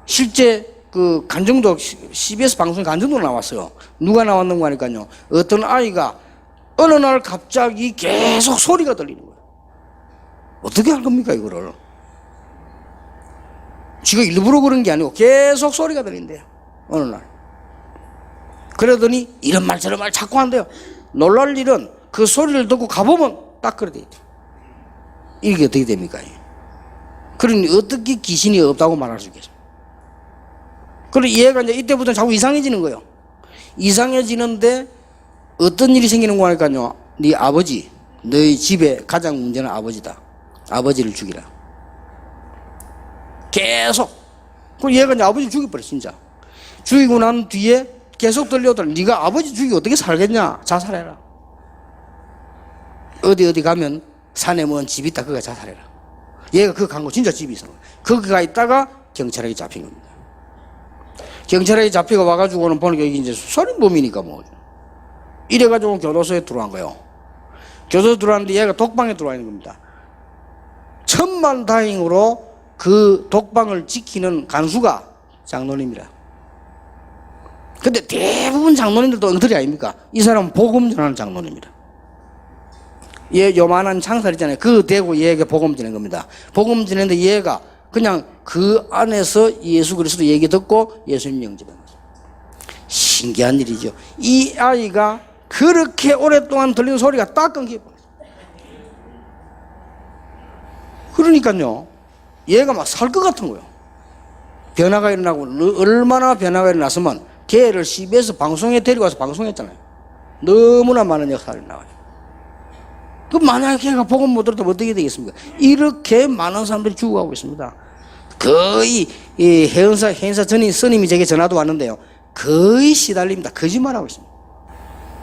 실제 간정도 CBS 방송에 간정도 나왔어요. 누가 나왔는가 하니까요. 어떤 아이가 어느 날 갑자기 계속 소리가 들리는 거예요. 어떻게 할 겁니까, 이거를? 지가 일부러 그런 게 아니고 계속 소리가 들린대요. 어느 날. 그러더니 이런 말 저런 말 자꾸 한대요. 놀랄 일은 그 소리를 듣고 가보면 딱 그래 돼 있대요. 이게 어떻게 됩니까? 그러니 어떻게 귀신이 없다고 말할 수 있겠어요? 그리고 얘가 이제 이때부터 자꾸 이상해지는 거예요. 이상해지는데 어떤 일이 생기는 거 하니까요. 네 아버지, 너희 집에 가장 문제는 아버지다. 아버지를 죽이라. 계속. 그리고 얘가 이제 아버지를 죽여버려, 진짜. 죽이고 난 뒤에 계속 들려오더라. 네가 아버지 죽이고 어떻게 살겠냐? 자살해라. 어디 가면 산에 먼 집 있다. 그거 자살해라. 얘가 그거 간 거 진짜 집이 있어. 거기 가 있다가 경찰에게 잡힌 겁니다. 경찰에게 잡히고 와가지고는 보니까 이게 이제 살인범이니까 뭐. 이래가지고 교도소에 들어간 거예요. 교도소 들어왔는데 얘가 독방에 들어와 있는 겁니다. 천만다행으로 그 독방을 지키는 간수가 장로님이라. 근데 대부분 장로님들도 엉터리 아닙니까? 이 사람은 복음 전하는 장로님이라. 얘 요만한 창살 있잖아요. 그거 대고 얘에게 복음 전한 겁니다. 복음 전했는데 얘가 그냥 그 안에서 예수 그리스도 얘기 듣고 예수님 영접한 거죠. 신기한 일이죠. 이 아이가 그렇게 오랫동안 들리는 소리가 딱 끊기고. 그러니까요, 얘가 막 살 것 같은 거예요. 변화가 일어나고, 얼마나 변화가 일어났으면 걔를 CBS 방송에 데리고 와서 방송했잖아요. 너무나 많은 역사가 나와요. 그 만약에 걔가 복음 못 들었다면 어떻게 되겠습니까? 이렇게 많은 사람들이 죽어가고 있습니다. 거의 해운사 전인 스님이 제게 전화도 왔는데요. 거의 시달립니다. 거짓말하고 있습니다.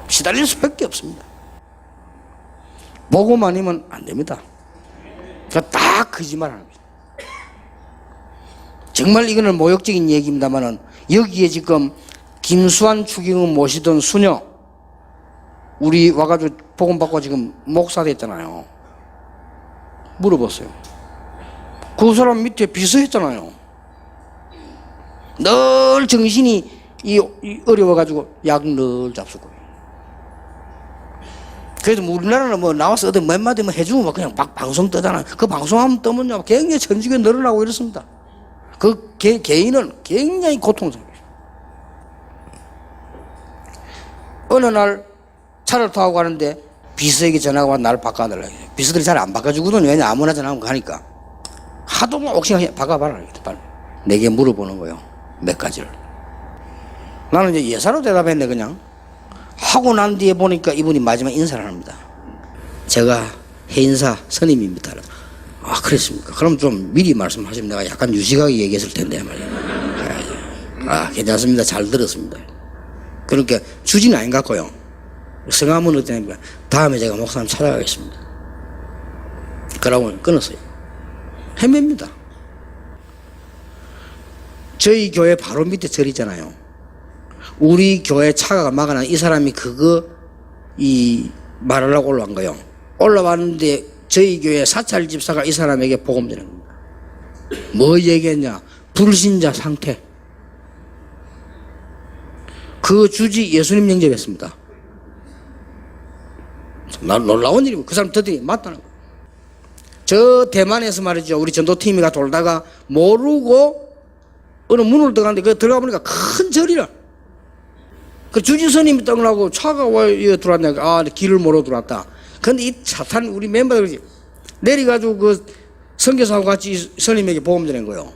시달릴 수밖에 없습니다. 복음 아니면 안 됩니다. 그러니까 딱 거짓말하는 거죠. 정말 이거는 모욕적인 얘기입니다만은 여기에 지금 김수환 추기경 모시던 수녀 우리 와가지고 복음 받고 지금 목사 됐잖아요. 물어봤어요. 그 사람 밑에 비서했잖아요. 늘 정신이 어려워가지고 약 늘 잡수고. 그래도 우리나라는 뭐 나와서 어디 몇 마디 뭐 해주면 막 그냥 방송 뜨잖아요. 그 방송하면 뜨면요 굉장히 천주교 늘어나고 이렇습니다. 그 개인은 굉장히 고통스러워요. 어느 날 차를 타고 가는데 비서에게 전화가 와 나를 바꿔달라. 비서들이 잘 안 바꿔주거든요. 왜냐 아무나 전화하면 가니까. 하도 막 옥신각신 바꿔봐라. 빨리. 내게 물어보는 거예요. 몇 가지를. 나는 이제 예사로 대답했네 그냥. 하고 난 뒤에 보니까 이분이 마지막 인사를 합니다. 제가 해인사 선임입니다. 아 그랬습니까? 그럼 좀 미리 말씀하시면 내가 약간 유식하게 얘기했을 텐데 말이야. 아 괜찮습니다. 잘 들었습니다. 그러니까 주지는 아닌 것 같고요. 성함은 어떠냐니까 다음에 제가 목사님 찾아가겠습니다. 그러고 끊었어요. 헤맵니다. 저희 교회 바로 밑에 절이잖아요. 우리 교회 차가 막아난 이 사람이 말하려고 올라간 거예요. 올라왔는데 저희 교회 사찰 집사가 이 사람에게 복음 드는 겁니다. 뭐 얘기했냐? 불신자 상태. 그 주지 예수님 영접했습니다. 놀라운 일이고 그 사람 더더니 맞다는 거예요. 저 대만에서 말이죠. 우리 전도팀이가 돌다가 모르고 어느 문을 들어갔는데 그 들어가 보니까 큰 절이라. 그 주지스님이 떠나고 차가 왜 들어왔냐. 아, 길을 모르고 들어왔다. 근데 이 사탄 우리 멤버들이 내려가지고 그 선교사하고 같이 스님에게 복음 전한 거예요.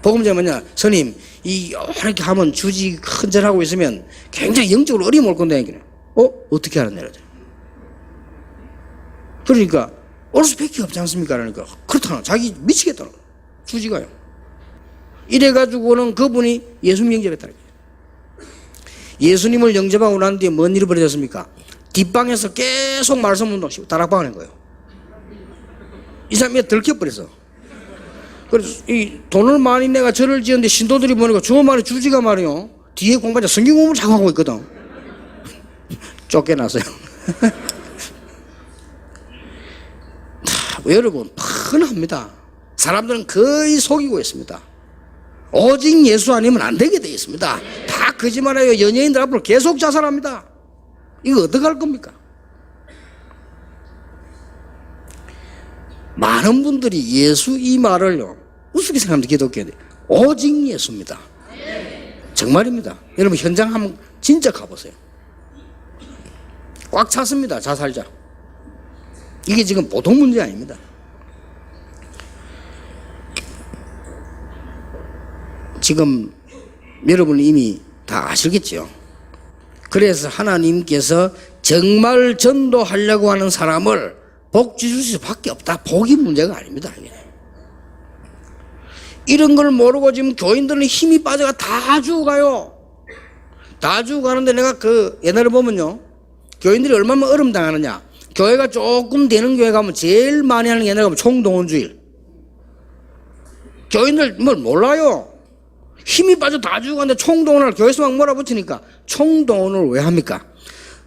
복음 전이 뭐냐. 스님, 이렇게 하면 주지 큰 절하고 있으면 굉장히 영적으로 어려움 올 건데. 어떻게 알았냐. 그러니까 올 수밖에 없지 않습니까? 그러니까 그렇다나 자기 미치겠다는 거예요. 주지가요. 이래가지고는 그분이 예수님 영접했다는 거예요. 예수님을 영접하고 난 뒤에 뭔 일이 벌어졌습니까? 뒷방에서 계속 말씀 운동 다락방을 한 거예요. 이 사람이 들켜버렸어. 그래서 이 돈을 많이 내가 절을 지었는데 신도들이 보니까 저 말이 주지가 말이요. 뒤에 공부하자 성경 공부를 자꾸 하고 있거든. 쫓겨났어요. 여러분 뻔합니다. 사람들은 거의 속이고 있습니다. 오직 예수 아니면 안 되게 되어 있습니다. 다 거짓말해요. 연예인들 앞으로 계속 자살합니다. 이거 어떡할 겁니까? 많은 분들이 예수 이 말을요 우습게 생각합니다. 기독교인들 오직 예수입니다. 정말입니다. 여러분 현장 한번 진짜 가보세요. 꽉 찼습니다. 자살자. 이게 지금 보통 문제 아닙니다. 지금 여러분 이미 다 아시겠죠. 그래서 하나님께서 정말 전도하려고 하는 사람을 복 주실 수밖에 없다. 복이 문제가 아닙니다. 이런 걸 모르고 지금 교인들은 힘이 빠져가 다 죽어가요. 다 죽어가는데 내가 옛날에 보면요 교인들이 얼마나 얼음 당하느냐. 교회가 조금 되는 교회 가면 제일 많이 하는 게 옛날에 가면 총동원주일. 교인들 뭘 몰라요. 힘이 빠져 다 죽었는데 총동원을 교회에서 막 몰아붙이니까 총동원을 왜 합니까?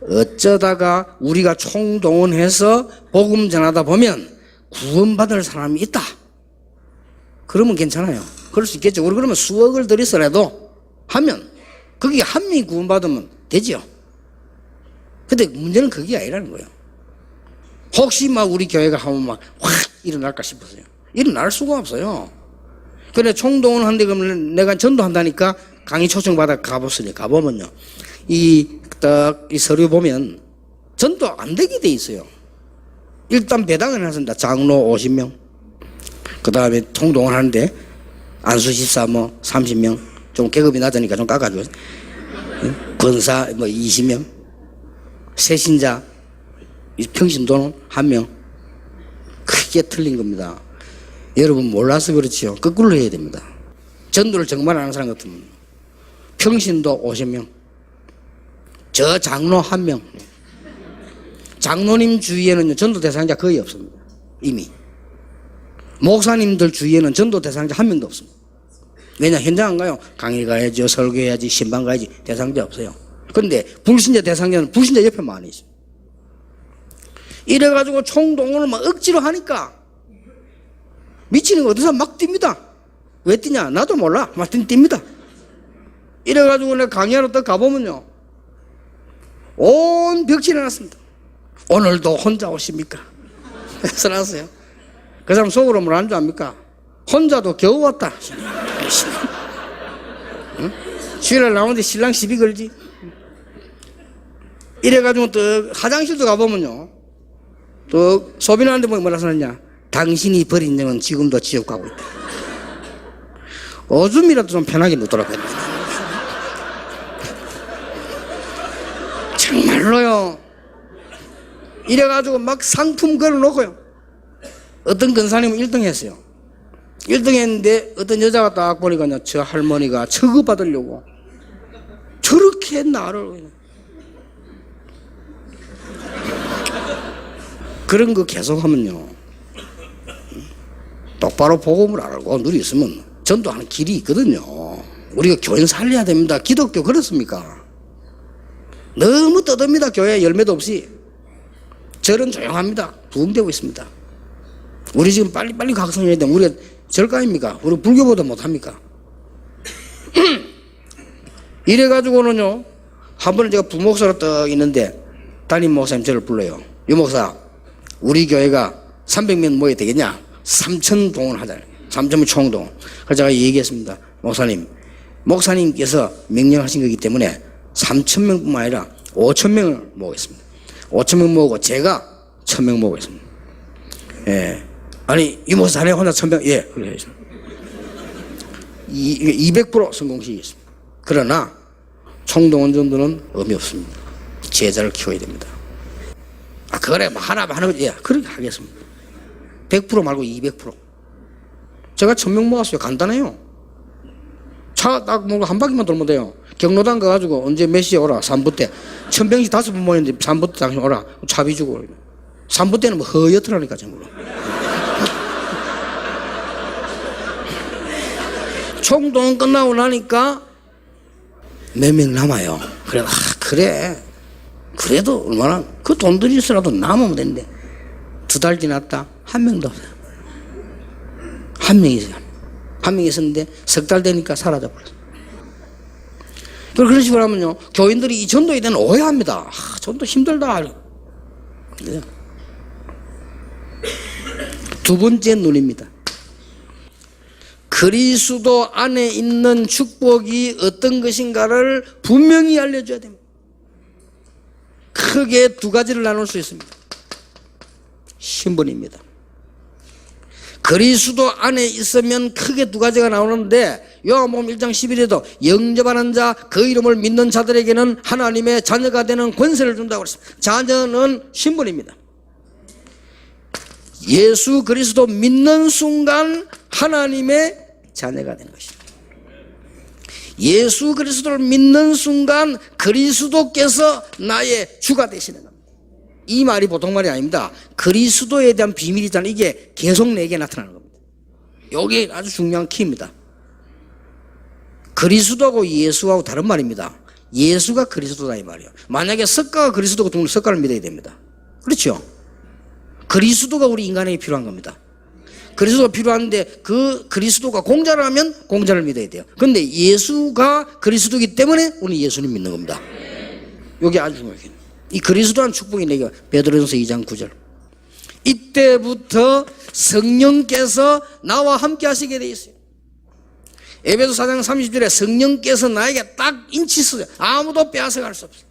어쩌다가 우리가 총동원해서 복음 전하다 보면 구원받을 사람이 있다. 그러면 괜찮아요. 그럴 수 있겠죠. 우리 그러면 수억을 들이서라도 하면 거기에 한 명이 구원받으면 되죠. 근데 문제는 그게 아니라는 거예요. 혹시 막 우리 교회가 하면 막 확 일어날까 싶었어요. 일어날 수가 없어요. 그래 총동원 한데 그러면 내가 전도한다니까 강의 초청받아 가보으니 가보면요 이 서류 보면 전도 안 되게 돼 있어요. 일단 배당을 해놨습니다. 장로 50명 그 다음에 총동원 하는데 안수 집사 뭐 30명 좀 계급이 낮으니까 좀 깎아줘요. 권사 뭐 20명 새신자 평신도는 1명. 크게 틀린 겁니다. 여러분 몰라서 그렇지요. 거꾸로 해야 됩니다. 전도를 정말 아는 사람 같으면 평신도 50명 저 장로 1명. 장로님 주위에는 전도 대상자 거의 없습니다. 이미 목사님들 주위에는 전도 대상자 1명도 없습니다. 왜냐 현장 안 가요. 강의 가야죠. 설교해야지. 신방 가야지. 대상자 없어요. 그런데 불신자 대상자는 불신자 옆에 많이 있어요. 이래가지고 총동원을 막 억지로 하니까 미치는 거 어디서 막 뜁니다. 왜 뛰냐? 나도 몰라. 막 뜁니다. 이래가지고 내가 강의하러 또 가보면요, 온 벽지를 해놨습니다. 오늘도 혼자 오십니까? 써놨어요. 그 사람 속으로 뭘 안 줄 압니까? 혼자도 겨우 왔다. 응? 주일날 나오는데 신랑 시비 걸지. 이래가지고 또 화장실도 가보면요, 또 소변하는데 뭐라 써놨냐? 당신이 버린 영은 지금도 지옥 가고 있다. 오줌이라도 좀 편하게 놓도록 해야 됩니다. 정말로요. 이래가지고 막 상품 걸어놓고요. 어떤 근사님은 1등 했어요. 1등 했는데 어떤 여자가 딱 보니까 저 할머니가 처급받으려고 저렇게 나를, 그런 거 계속하면요, 똑바로 복음을 알고 누리 있으면 전도하는 길이 있거든요. 우리가 교인 살려야 됩니다. 기독교 그렇습니까? 너무 떠듭니다. 교회 열매도 없이. 절은 조용합니다. 부흥되고 있습니다. 우리 지금 빨리 각성해야 돼. 우리가 절가입니까? 우리 불교보다 못합니까? 이래가지고는요, 한 번은 제가 부목사로 떡 있는데 담임 목사님 저를 불러요. 유 목사, 우리 교회가 300명 모여야 되겠냐? 3,000동원 하자. 3,000명 총동. 그래서 제가 얘기했습니다. 목사님께서 명령하신 거기 때문에 3,000명뿐만 아니라 5,000명을 모으겠습니다. 5,000명 모으고 제가 1,000명 모으겠습니다. 예. 아니, 이 목사 자네 혼자 1,000명, 예, 그래 해야죠. 200% 성공시키겠습니다. 그러나 총동원 정도는 의미 없습니다. 제자를 키워야 됩니다. 아, 그래, 하나 하는 거지. 예, 그렇게 하겠습니다. 100% 말고 200%. 제가 1,000명 모았어요. 간단해요. 차 딱 몰고 한 바퀴만 돌면 돼요. 경로당 가가지고 언제 몇 시에 오라. 3부 때. 1,000명씩 5번 모였는데 3부 때 당신 오라. 차비 주고. 3부 때는 뭐 허여트라니까, 정말로. 총동 끝나고 나니까 몇 명 남아요. 그래, 그래. 그래도 얼마나, 그 돈 들이서라도 남으면 되는데, 2달 지났다. 한 명도 없어요. 한 명이 있어요. 한 명이 있었는데, 3달 되니까 사라져버렸어요. 그런 식으로 하면요, 교인들이 이 전도에 대한 오해합니다. 전도 힘들다. 네. 두 번째 눈입니다. 그리스도 안에 있는 축복이 어떤 것인가를 분명히 알려줘야 됩니다. 크게 2가지를 나눌 수 있습니다. 신분입니다. 그리스도 안에 있으면 크게 2가지가 나오는데, 요한복음 1장 11에도 영접하는 자, 그 이름을 믿는 자들에게는 하나님의 자녀가 되는 권세를 준다고 했습니다. 자녀는 신분입니다. 예수 그리스도 믿는 순간 하나님의 자녀가 되는 것입니다. 예수 그리스도를 믿는 순간 그리스도께서 나의 주가 되시는 겁니다. 이 말이 보통 말이 아닙니다. 그리스도에 대한 비밀이잖아요. 이게 계속 내게 나타나는 겁니다. 이게 아주 중요한 키입니다. 그리스도하고 예수하고 다른 말입니다. 예수가 그리스도다 이 말이에요. 만약에 석가가 그리스도가 동물 석가를 믿어야 됩니다. 그렇죠? 그리스도가 우리 인간에게 필요한 겁니다. 그리스도가 필요한데 그 그리스도가 공자를 하면 공자를 믿어야 돼요. 그런데 예수가 그리스도이기 때문에 우리 예수님 믿는 겁니다. 이게 아주 중요해요. 이 그리스도한 축복이 내가 베드로전서 2장 9절. 이때부터 성령께서 나와 함께 하시게 돼 있어요. 에베소 4장 30절에 성령께서 나에게 딱 인치서요. 아무도 빼앗아갈 수 없어요.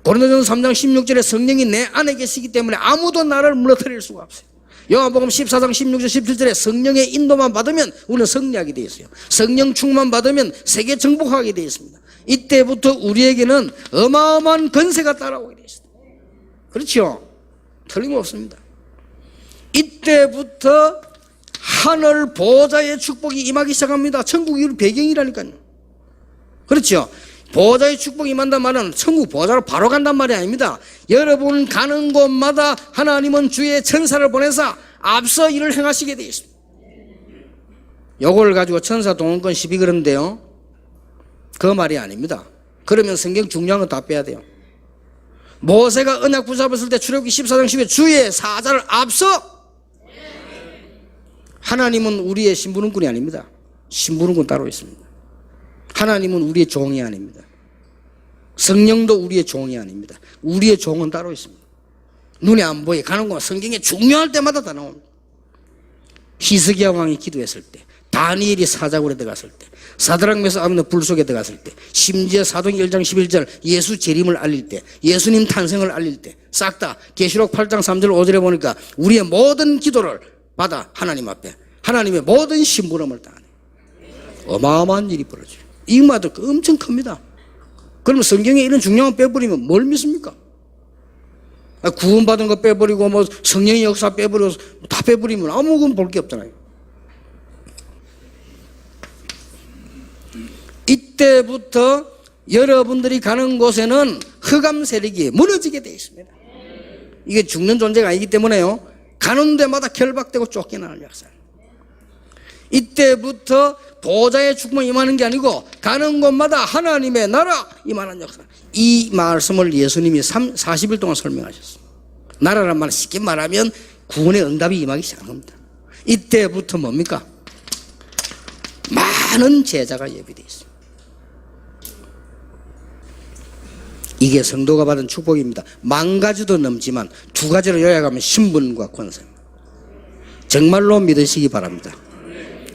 고린도전서 3장 16절에 성령이 내 안에 계시기 때문에 아무도 나를 무너뜨릴 수가 없어요. 요한복음 14장 16절 17절에 성령의 인도만 받으면 우리는 승리하게 되어 있어요. 성령 충만 받으면 세계 정복하게 되어 있습니다. 이때부터 우리에게는 어마어마한 권세가 따라오게 되어 있습니다. 그렇죠? 틀림없습니다. 이때부터 하늘 보호자의 축복이 임하기 시작합니다. 천국이 우리 배경이라니까요. 그렇죠? 보호자의 축복이 임한단 말은 천국 보호자로 바로 간단 말이 아닙니다. 여러분 가는 곳마다 하나님은 주의 천사를 보내서 앞서 일을 행하시게 되어 있습니다. 요걸 가지고 천사 동원권 시비 그러는데요, 그 말이 아닙니다. 그러면 성경 중요한 건 다 빼야 돼요. 모세가 언약 붙잡았을 때 출애굽기 14장 10에 주의 사자를 앞서 하나님은 우리의 심부름꾼이 아닙니다. 심부름꾼 따로 있습니다. 하나님은 우리의 종이 아닙니다. 성령도 우리의 종이 아닙니다. 우리의 종은 따로 있습니다. 눈에 안 보여 가는 거 성경에 중요할 때마다 다 나옵니다. 히스기야 왕이 기도했을 때, 다니엘이 사자굴에 들어갔을 때, 사드락 메삭 아벤노고 불 속에 들어갔을 때, 심지어 사도행 1장 11절 예수 재림을 알릴 때, 예수님 탄생을 알릴 때, 싹 다 계시록 8장 3절 5절에 보니까 우리의 모든 기도를 받아 하나님 앞에 하나님의 모든 심부름을 다 하네. 어마어마한 일이 벌어져요. 이 말도 엄청 큽니다. 그러면 성경에 이런 중요한 거 빼버리면 뭘 믿습니까? 구원받은 거 빼버리고 뭐 성령의 역사 빼버리고 다 빼버리면 아무건 볼 게 없잖아요. 이때부터 여러분들이 가는 곳에는 흑암 세력이 무너지게 되어 있습니다. 이게 죽는 존재가 아니기 때문에요. 가는 데마다 결박되고 쫓겨나는 역사. 이때부터 보좌의 축복이 임하는 게 아니고 가는 곳마다 하나님의 나라 임하는 역사. 이 말씀을 예수님이 40일 동안 설명하셨습니다. 나라란 말 쉽게 말하면 구원의 응답이 임하기 시작합니다. 이때부터 뭡니까? 많은 제자가 예비되어 있습니다. 이게 성도가 받은 축복입니다. 10,000가지도 넘지만 2가지로 요약하면 신분과 권세입니다. 정말로 믿으시기 바랍니다.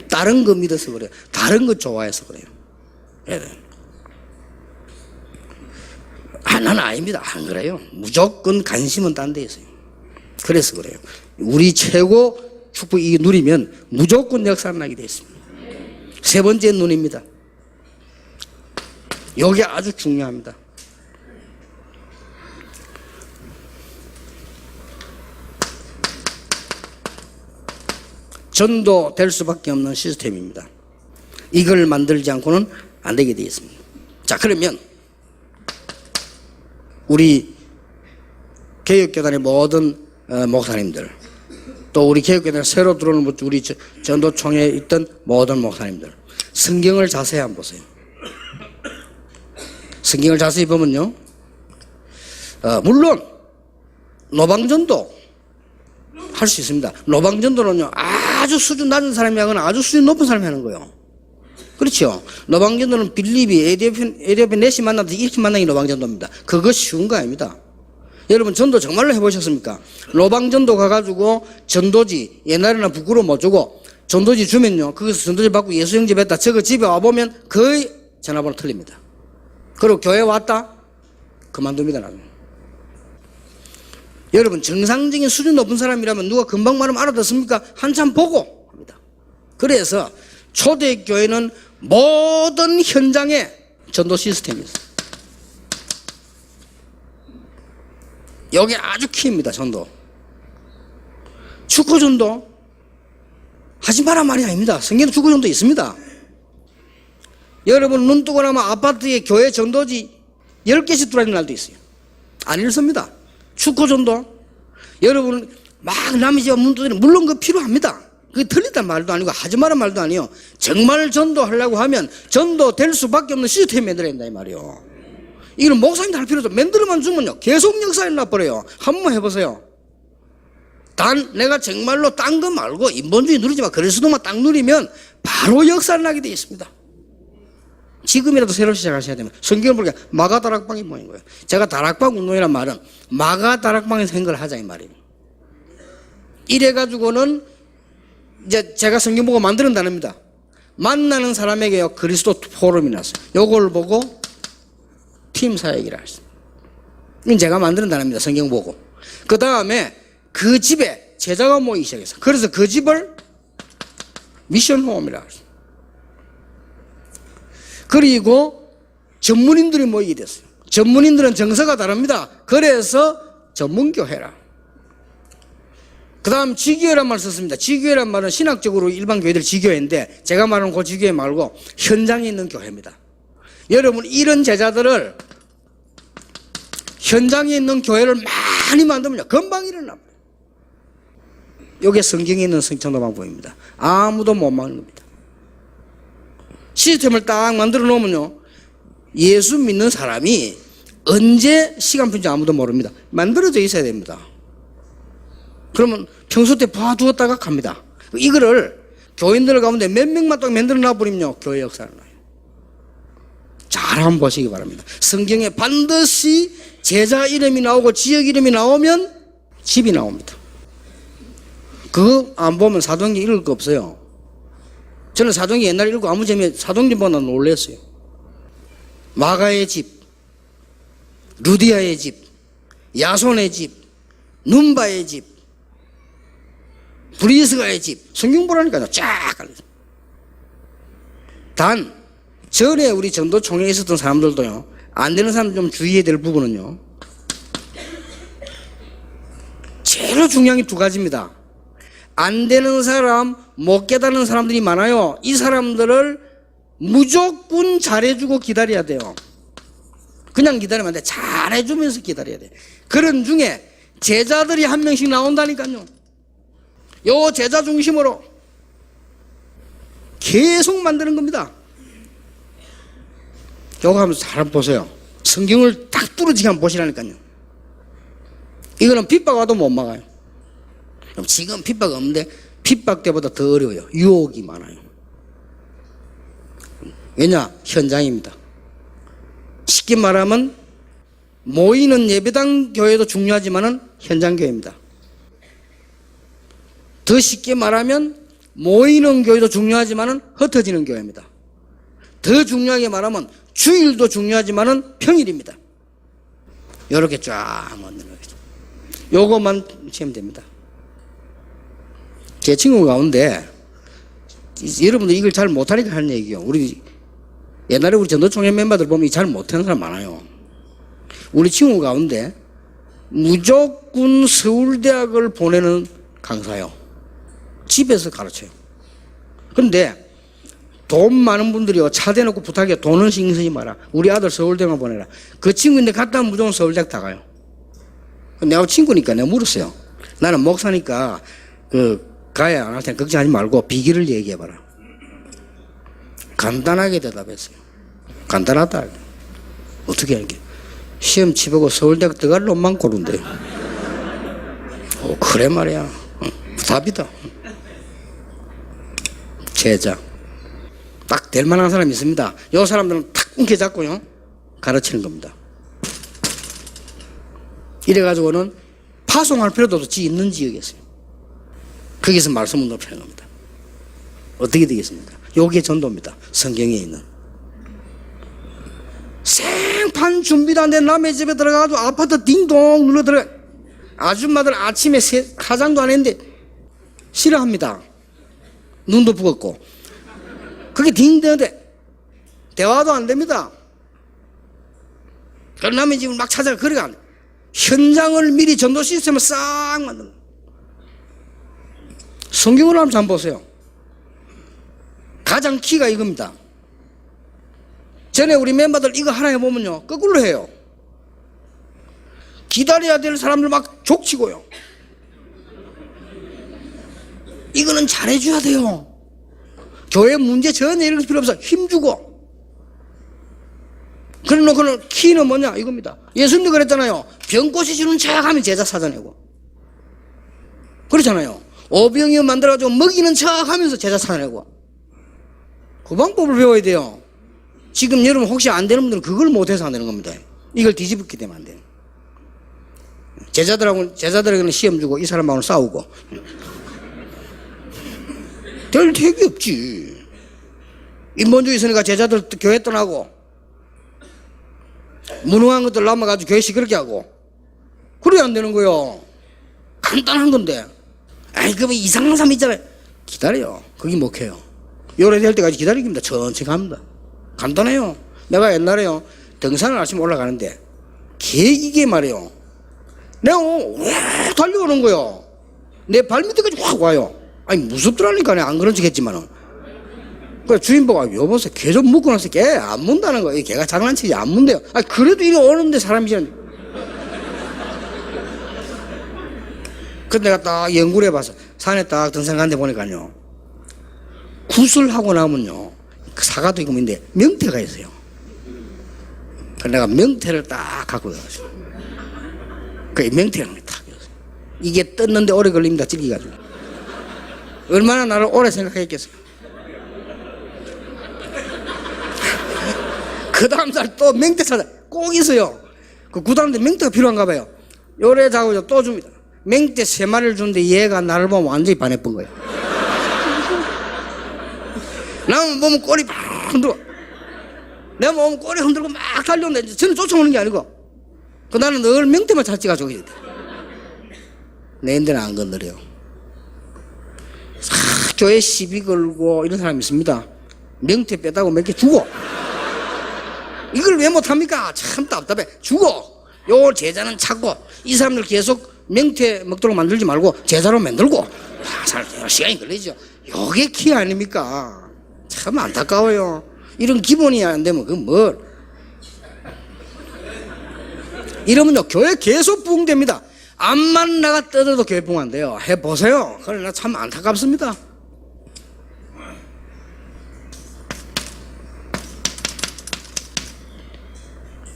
다른 거 믿어서 그래요. 다른 거 좋아해서 그래요. 나는 아닙니다. 안 그래요. 무조건 관심은 딴 데 있어요. 그래서 그래요. 우리 최고 축복 이 누리면 무조건 역사가 나게 되어 있습니다. 세 번째 눈입니다. 이게 아주 중요합니다. 전도될 수밖에 없는 시스템입니다. 이걸 만들지 않고는 안 되게 되어 있습니다. 자, 그러면 우리 개혁교단의 모든 목사님들, 또 우리 개혁교단에 새로 들어오는 우리 전도총회에 있던 모든 목사님들, 성경을 자세히 한번 보세요. 성경을 자세히 보면요, 물론 노방전도 할 수 있습니다. 노방전도는요, 아주 수준 낮은 사람이 하거나 아주 수준 높은 사람이 하는 거예요. 그렇죠. 노방전도는 빌립이 에디오피아 넷이 만나서 이렇게 만나는 게 노방전도입니다. 그거 쉬운 거 아닙니다. 여러분 전도 정말로 해보셨습니까? 노방전도 가가지고 전도지, 옛날에는 부끄러워 못 주고 전도지 주면요, 거기서 전도지 받고 예수 영접했다, 저거 집에 와보면 거의 전화번호 틀립니다. 그리고 교회 왔다? 그만둡니다, 나중에. 여러분 정상적인 수준 높은 사람이라면 누가 금방 말하면 알아듣습니까? 한참 보고 합니다. 그래서 초대교회는 모든 현장에 전도 시스템이 있어요. 여기 아주 키입니다. 전도. 축구전도 하지 마라 말이 아닙니다. 성경에 축구전도 있습니다. 여러분 눈 뜨고 나면 아파트에 교회 전도지 10개씩 들어있는 날도 있어요. 안 읽습니다. 축구전도. 여러분 막 남의 집 문 두드리면 물론 그 필요합니다. 그게 틀리단 말도 아니고 하지 마라 말도 아니에요. 정말 전도하려고 하면 전도될 수밖에 없는 시스템이 만들어야 된다 이 말이에요. 이건 목사님도 할 필요도 없어. 만들어만 주면요 계속 역사에 나버려요. 한번 해보세요. 단 내가 정말로 딴 거 말고 인본주의 누리지 마. 그리스도만 딱 누리면 바로 역사를 나게 되어 있습니다. 지금이라도 새로 시작하셔야 됩니다. 성경을 보니까 마가다락방이 뭐인 거예요. 제가 다락방 운동이란 말은 마가다락방에서 생각을 하자 이 말이에요. 이래가지고는 이제 제가 성경 보고 만드는 단어입니다. 만나는 사람에게요 그리스도 포럼이 났어요. 요걸 보고 팀 사역이라 했습니다. 이건 제가 만드는 단어입니다. 성경 보고. 그 다음에 그 집에 제자가 모이기 시작했어요. 그래서 그 집을 미션 홈이라 했습니다. 그리고 전문인들이 모이게 됐어요. 전문인들은 정서가 다릅니다. 그래서 전문교회라. 그 다음 지교회란 말 썼습니다. 지교회란 말은 신학적으로 일반 교회들 지교회인데 제가 말하는 그 지교회 말고 현장에 있는 교회입니다. 여러분 이런 제자들을 현장에 있는 교회를 많이 만들면 금방 일어납니다. 이게 성경에 있는 성천도 방법입니다. 아무도 못 막는 겁니다. 시스템을 딱 만들어 놓으면요 예수 믿는 사람이 언제 시간표인지 아무도 모릅니다. 만들어져 있어야 됩니다. 그러면 평소 때 봐두었다가 갑니다. 이거를 교인들 가운데 몇 명만 딱 만들어 놔버리면요, 교회 역사를 나요. 잘 한번 보시기 바랍니다. 성경에 반드시 제자 이름이 나오고 지역 이름이 나오면 집이 나옵니다. 그거 안 보면 사도행전 읽을 거 없어요. 저는 사도행전 옛날에 읽고 아무 재미, 사도행전보다 놀랐어요. 마가의 집, 루디아의 집, 야손의 집, 눈바의 집, 브리스가의 집, 성경 보라니까요. 쫙 깔려요. 단 전에 우리 전도총회에 있었던 사람들도요, 안 되는 사람 좀 주의해야 될 부분은요, 제일 중요한 게 두 가지입니다. 안 되는 사람, 못 깨닫는 사람들이 많아요. 이 사람들을 무조건 잘해주고 기다려야 돼요. 그냥 기다리면 안 돼. 잘해주면서 기다려야 돼. 그런 중에 제자들이 한 명씩 나온다니까요. 요 제자 중심으로 계속 만드는 겁니다. 요거 한번 잘 보세요. 성경을 딱 뚫어지게 한번 보시라니까요. 이거는 핍박 와도 못 막아요. 지금 핍박 없는데 핍박 때보다 더 어려워요. 유혹이 많아요. 왜냐? 현장입니다. 쉽게 말하면 모이는 예배당 교회도 중요하지만은 현장 교회입니다. 더 쉽게 말하면 모이는 교회도 중요하지만은 흩어지는 교회입니다. 더 중요하게 말하면 주일도 중요하지만은 평일입니다. 이렇게 쫙 만드는 거죠. 요것만 치면 됩니다. 제 친구 가운데 여러분들 이걸 잘 못하니까 하는 얘기요. 우리 옛날에 우리 전도총회 멤버들 보면 잘 못하는 사람 많아요. 우리 친구 가운데 무조건 서울대학을 보내는 강사요. 집에서 가르쳐요. 그런데 돈 많은 분들이요, 차 대놓고 부탁해. 돈은 신경 쓰지 마라. 우리 아들 서울대만 보내라. 그 친구인데 갔다 오면 무조건 서울대학 다 가요. 내가 친구니까 내가 물었어요. 나는 목사니까 가야 안 할 테니까 걱정하지 말고 비결을 얘기해봐라. 간단하게 대답했어요. 간단하다. 어떻게 하는 게? 시험 치보고 서울대학 들어갈 놈만 고른대요. 그래 말이야. 답이다. 제자. 딱 될 만한 사람이 있습니다. 요 사람들은 탁 움켜 잡고요, 가르치는 겁니다. 이래가지고는 파송할 필요도 없어. 지 있는 지역에 있어요. 거기서 말씀을 높이는 겁니다. 어떻게 되겠습니까? 요게 전도입니다. 성경에 있는. 생판 준비도 안 된 남의 집에 들어가가지고 아파트 딩동 눌러 들어가. 아줌마들 아침에 화장도 안 했는데 싫어합니다. 눈도 부었고. 그게 딩동인데 대화도 안 됩니다. 그 남의 집을 막 찾아가. 그래가 현장을 미리 전도 시스템을 싹 만든. 성경을 한번 잘 보세요. 가장 키가 이겁니다. 전에 우리 멤버들 이거 하나 해보면요, 거꾸로 해요. 기다려야 될 사람들 막 족치고요. 이거는 잘해줘야 돼요. 교회 문제 전혀 이럴 필요 없어. 힘주고. 그래 놓고는 키는 뭐냐? 이겁니다. 예수님도 그랬잖아요. 병 고치시는 척 하면 제자 찾아내고. 그렇잖아요. 오병이어 만들어가지고 먹이는 척 하면서 제자 찾아내고. 그 방법을 배워야 돼요. 지금 여러분 혹시 안 되는 분들은 그걸 못해서 안 되는 겁니다. 이걸 뒤집기 때문에 안 돼요. 제자들에게는 시험 주고 이 사람하고는 싸우고. 될 택이 없지. 인본주의 있으니까 제자들 교회 떠나고, 무능한 것들 남아가지고 교회 시끄럽게 하고. 그래 안 되는 거요. 간단한 건데. 아이, 그러면 이상한 사람 있잖아요. 기다려요. 그게 목회요. 요래 될 때까지 기다립니다. 천천히 갑니다. 간단해요. 내가 옛날에요, 등산을 아침에 올라가는데 이게 말이에요, 내가 확 달려오는 거요. 내 발밑에까지 확 와요. 아니 무섭더라니까. 내가 안 그런 척 했지만은. 그 주인 보고, 여보세요, 개 좀 묶고 나서 개 안 문다는 거예요. 개가 장난치지 안 문대요. 아니 그래도 이리 오는데 사람이. 근데 내가 딱 연구를 해봐서 산에 딱 등산 가는데 보니까요, 구슬하고 나면요, 그 사과도 있고 있는데 명태가 있어요. 그래서 내가 명태를 딱 갖고 가가지고, 그 명태를 딱, 이게 떴는데 오래 걸립니다. 질기가지고. 얼마나 나를 오래 생각했겠어. 그 다음날 또 맹태 찾아 꼭 있어요. 그 구단한테 맹태가 필요한가 봐요. 요래 자고 또 줍니다. 맹태 3마리를 주는데 얘가 나를 보면 완전히 반해본 거예요. 나만 보면 꼬리 막 흔들고, 내가 보면 꼬리 흔들고 막 달려오는데 저는 쫓아오는 게 아니고, 그 나는 늘 맹태만 찾지 가지고 있대. 내 인데는 안 건드려요. 교회 시비 걸고 이런 사람이 있습니다. 명태 빼다고 몇 개 주고, 이걸 왜 못합니까? 참 답답해. 주고, 요 제자는 찾고, 이 사람들 계속 명태 먹도록 만들지 말고 제자로 만들고, 시간이 걸리죠. 요게 키 아닙니까? 참 안타까워요. 이런 기본이 안 되면 그건 뭘. 이러면요 교회 계속 부흥됩니다. 암만 나가 떠들어도 교회 부흥 안 돼요. 해보세요. 그러나 참 안타깝습니다.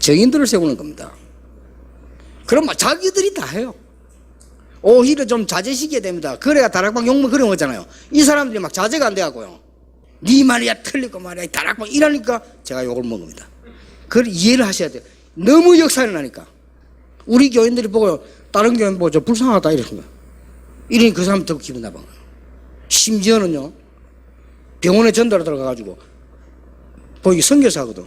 정인들을 세우는 겁니다. 그럼 자기들이 다 해요. 오히려 좀 자제시켜야 됩니다. 그래야 다락방 욕먹 그런 거잖아요. 이 사람들이 막 자제가 안 돼갖고요. 네 말이야 틀리고 말이야 다락방 이러니까 제가 욕을 먹습니다. 그걸 이해를 하셔야 돼요. 너무 역사를 나니까. 우리 교인들이 보고 다른 교인 보고 저 불쌍하다 이러는 거예요. 이러니 그 사람 더 기분 나쁜 거예요. 심지어는요 병원에 전달을 들어가가지고 보기 선교사거든.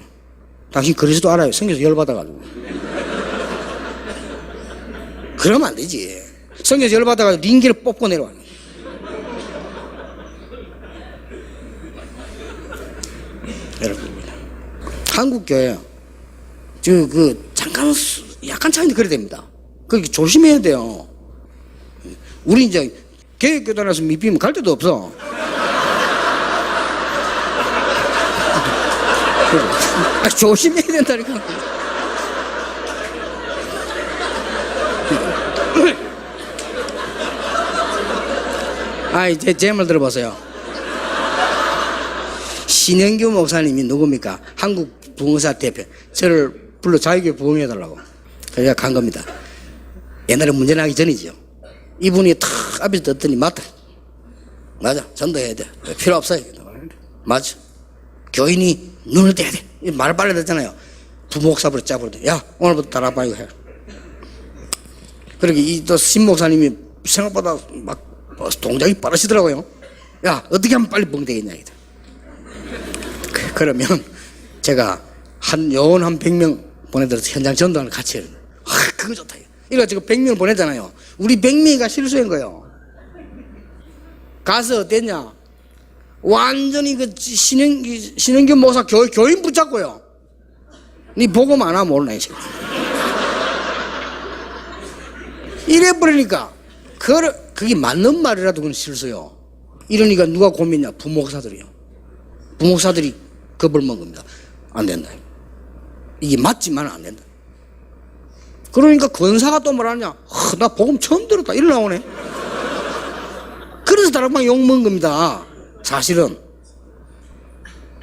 당신 그리스도 알아요. 선교사 열받아가지고. 그러면 안 되지. 선교사 열받아가지고 링기를 뽑고 내려와. 여러분, 한국 교회 잠깐 약간 차이인데 그래야 됩니다. 그 조심해야 돼요. 우리 이제 개혁교단에서 미비면 갈 데도 없어. 조심해야 된다니까. 이제 제 말 들어보세요. 신영규 목사님이 누굽니까? 한국 부흥사 대표. 저를 불러 자기교회 부흥해달라고. 그래서 간 겁니다. 옛날에 문제 나기 전이죠. 이분이 탁 앞에서 듣더니 맞다. 맞아. 전도해야 돼. 필요 없어요. 맞아. 교인이 눈을 떼야 돼. 말 빨리 듣잖아요. 부목사부로 짜버려. 야, 오늘부터 다락방 이거 해. 그러게 이 또 신목사님이 생각보다 막 동작이 빠르시더라고요. 야, 어떻게 하면 빨리 뻥되겠냐. 그러면 제가 요원 한 100명 보내들어서 현장 전도를 같이 해요. 그거 좋다. 이래가지고 100명 보내잖아요. 우리 100명이가 실수한 거예요. 가서 어땠냐? 완전히 그 신영규 목사 교인 붙잡고요. 니 복음 안 하면 모르나, 이제. 이래버리니까, 그게 맞는 말이라도 그건 실수요. 이러니까 누가 고민이냐? 부목사들이요. 부목사들이 겁을 먹은 겁니다. 안 된다. 이게 맞지만 안 된다. 그러니까 권사가 또 뭐라냐? 나 복음 처음 들었다. 이러 나오네. 그래서 다락방 욕먹은 겁니다. 사실은.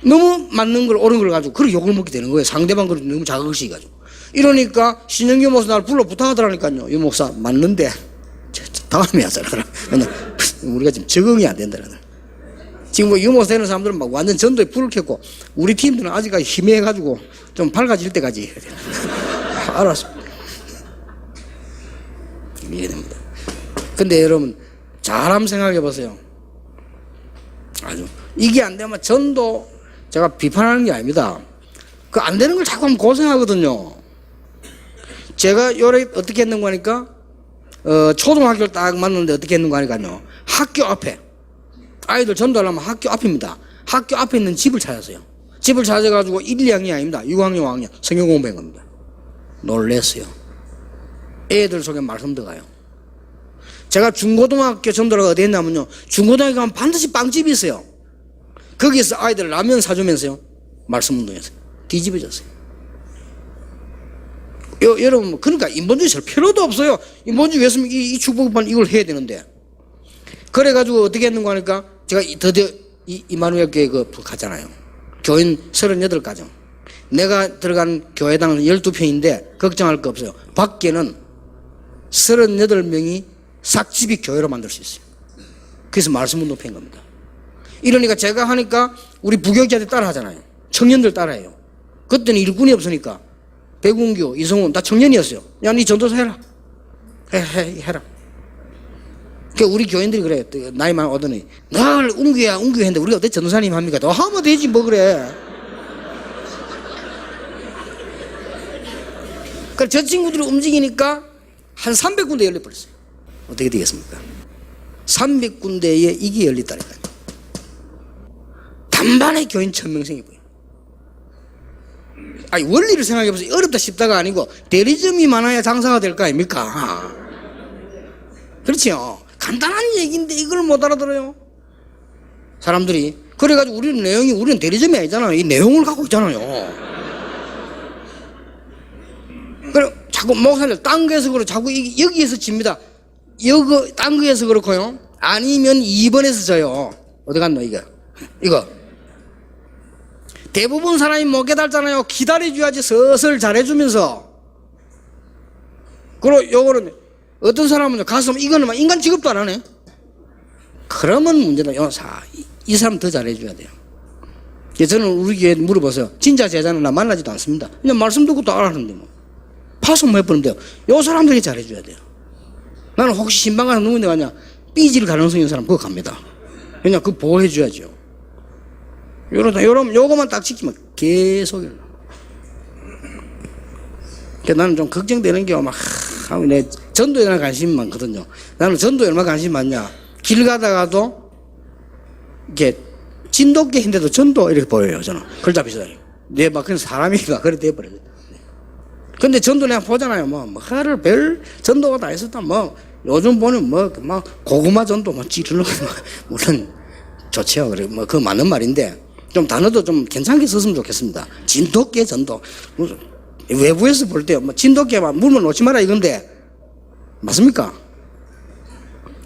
너무 맞는 걸, 옳은 걸 가지고, 그렇게 욕을 먹게 되는 거예요. 상대방 그릇 너무 자극시켜가지고. 이러니까, 신영규 목사 나를 불러 부탁하더라니까요. 이 목사, 맞는데, 다음에 하잖아. 우리가 지금 적응이 안 된다. 지금 뭐 유목사 되는 사람들은 막 완전 전도에 불을 켰고, 우리 팀들은 아직까지 희미해가지고, 좀 밝아질 때까지 해야 돼. 알았어. 이해됩니다. 근데 여러분, 잘 한번 생각해 보세요. 아주. 이게 안 되면 전도, 제가 비판하는 게 아닙니다. 그 안 되는 걸 자꾸 하면 고생하거든요. 제가 요래 어떻게 했는가 하니까, 초등학교를 딱 만났는데 어떻게 했는가 하니까요. 학교 앞에, 아이들 전도하려면 학교 앞입니다. 학교 앞에 있는 집을 찾았어요. 집을 찾아가지고 1, 2학년이 아닙니다. 6학년, 5학년 성경 공부한 겁니다. 놀랬어요. 애들 속에 말씀 들어가요. 제가 중고등학교 전도를 어디 했냐면요. 중고등학교 가면 반드시 빵집이 있어요. 거기서 아이들 라면 사주면서요. 말씀 운동에서 뒤집어졌어요. 여러분, 그러니까 인본주의 설 필요도 없어요. 인본주의 했으면 이 축복반 이걸 해야 되는데. 그래가지고 어떻게 했는가 하니까 제가 드디어 이마누엘 교회 갔잖아요. 교인 38가정. 내가 들어간 교회당은 12평인데 걱정할 거 없어요. 밖에는 38명이 삭집이 교회로 만들 수 있어요. 그래서 말씀을 높인 겁니다. 이러니까 제가 하니까 우리 부교육자들 따라 하잖아요. 청년들 따라해요. 그때는 일꾼이 없으니까 백운규, 이성훈 다 청년이었어요. 야, 니 전도사 해라. 해라. 그 우리 교인들이 그래요. 나이 많아 오더니 늘 운규야 했는데 우리가 어떻게 전도사님 합니까? 너 하면 되지 뭐 그래. 그래서 저 친구들이 움직이니까 한 300군데 열려버렸어요. 어떻게 되겠습니까? 300군데에 이게 열렸다니까요. 단반에 교인 1000명 생겨버려요. 아니 원리를 생각해보세요. 어렵다 쉽다가 아니고 대리점이 많아야 장사가 될 거 아닙니까? 그렇죠. 간단한 얘기인데 이걸 못 알아들어요. 사람들이. 그래가지고 우리는 대리점이 아니잖아요. 이 내용을 갖고 있잖아요. 그래 자꾸 목사님 딴 거에서 그렇고 자꾸 여기에서 집니다. 여기 딴 거에서 그렇고요. 아니면 2번에서 져요. 어디 갔노 이거 대부분 사람이 못 깨달잖아요. 기다려줘야지 서슬 잘해주면서. 그리고 요거는 어떤 사람은 가서 이거는 막 인간 취급도 안 하네. 그러면 문제다. 이 사람 더 잘해줘야 돼요. 저는 우리 교회 물어보세요. 진짜 제자는 나 만나지도 않습니다. 그냥 말씀 듣고 또 알았는데 뭐. 파송 뭐 해버리면 돼요. 요 사람들이 잘해줘야 돼요. 나는 혹시 신방 가서 누군데 가냐 삐질 가능성이 있는 사람 그거 갑니다. 그냥 그거 보호해줘야죠. 요거만 딱 지키면 계속 일어나. 나는 좀 걱정되는 게 내 전도에 대한 관심이 많거든요. 나는 전도에 얼마나 관심이 많냐. 길 가다가도 이게 진돗개인데도 전도 이렇게 보여요. 저는 글자 비슷해요. 막 그냥 사람이 막 그래 돼버려요. 근데 전도 내가 보잖아요. 하루 별 전도가 다 있었다. 요즘 보면 막 고구마 전도 찌르는 거 물론 좋죠. 그래 그거 맞는 말인데 좀 단어도 좀 괜찮게 썼으면 좋겠습니다. 진돗개 전도. 외부에서 볼 때 진돗개만 물면 놓지 마라 이건데 맞습니까?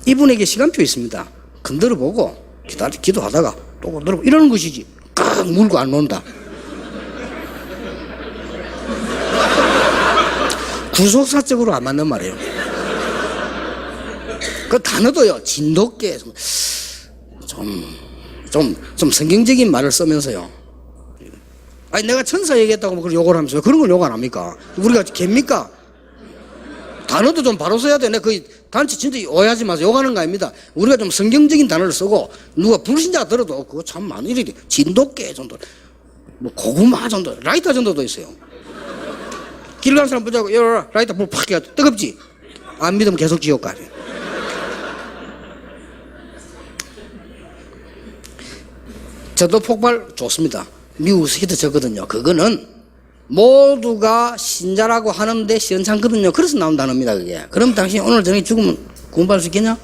이분에게 시간표 있습니다. 건드려 보고 기도하다가 또 건드려 보고 이러는 것이지 꽉 물고 안 논다. 구속사적으로 안 맞는 말이에요. 그 단어도요 진돗개 좀 성경적인 말을 쓰면서요. 아니 내가 천사 얘기했다고 그걸 욕을 하면서 그런 걸 욕 안 합니까? 우리가 개입니까? 단어도 좀 바로 써야 돼. 내가 그 단체 진짜 오해하지 마세요. 욕하는 거 아닙니다. 우리가 좀 성경적인 단어를 쓰고 누가 불신자 들어도 그거 참 많은 일이 진돗개 정도, 고구마 정도, 라이터 정도도 있어요. 길 가는 사람 보자고 열어라 라이터 불 팍 해가지고 뜨겁지? 안 믿으면 계속 지옥 가요. 저도 폭발 좋습니다. 미국에서 히트쳤거든요. 그거는 모두가 신자라고 하는데 시원찮거든요. 그래서 나온 단어입니다. 그게. 그럼 당신이 오늘 저녁에 죽으면 구원받을 수 있겠냐?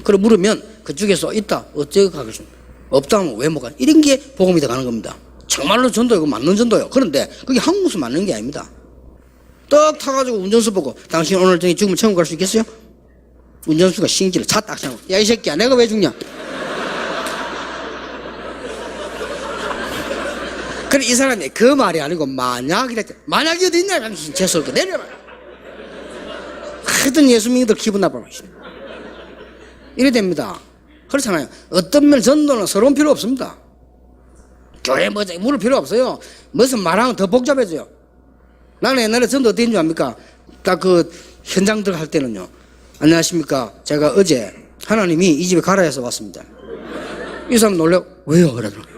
그래 물으면 그쪽에서 있다. 어째 가겠습니까? 없다 하면 왜 못 가? 이런 게 복음이 돼 가는 겁니다. 정말로 전도이고 맞는 전도요. 그런데 그게 한국에서 맞는 게 아닙니다. 떡 타가지고 운전수 보고 당신 오늘 저녁에 죽으면 천국 갈 수 있겠어요? 운전수가 신기를 차 딱 세우고 야 이 새끼야 내가 왜 죽냐? 그래 이 사람이 그 말이 아니고 만약이랬대. 만약이 어디 있냐? 당신 재수없게 내려봐. 하여튼 예수 믿들 기분 나빠. 이래 됩니다. 그렇잖아요. 어떤 면 전도는 서러운 필요 없습니다. 교회 물을 필요 없어요. 무슨 말하면 더 복잡해져요. 나는 옛날에 전도 어떻게 했는지 압니까? 딱 그 현장 들어갈 때는요. 안녕하십니까. 제가 어제 하나님이 이 집에 가라 해서 왔습니다. 이 사람 놀래고 왜요? 그러더라고요.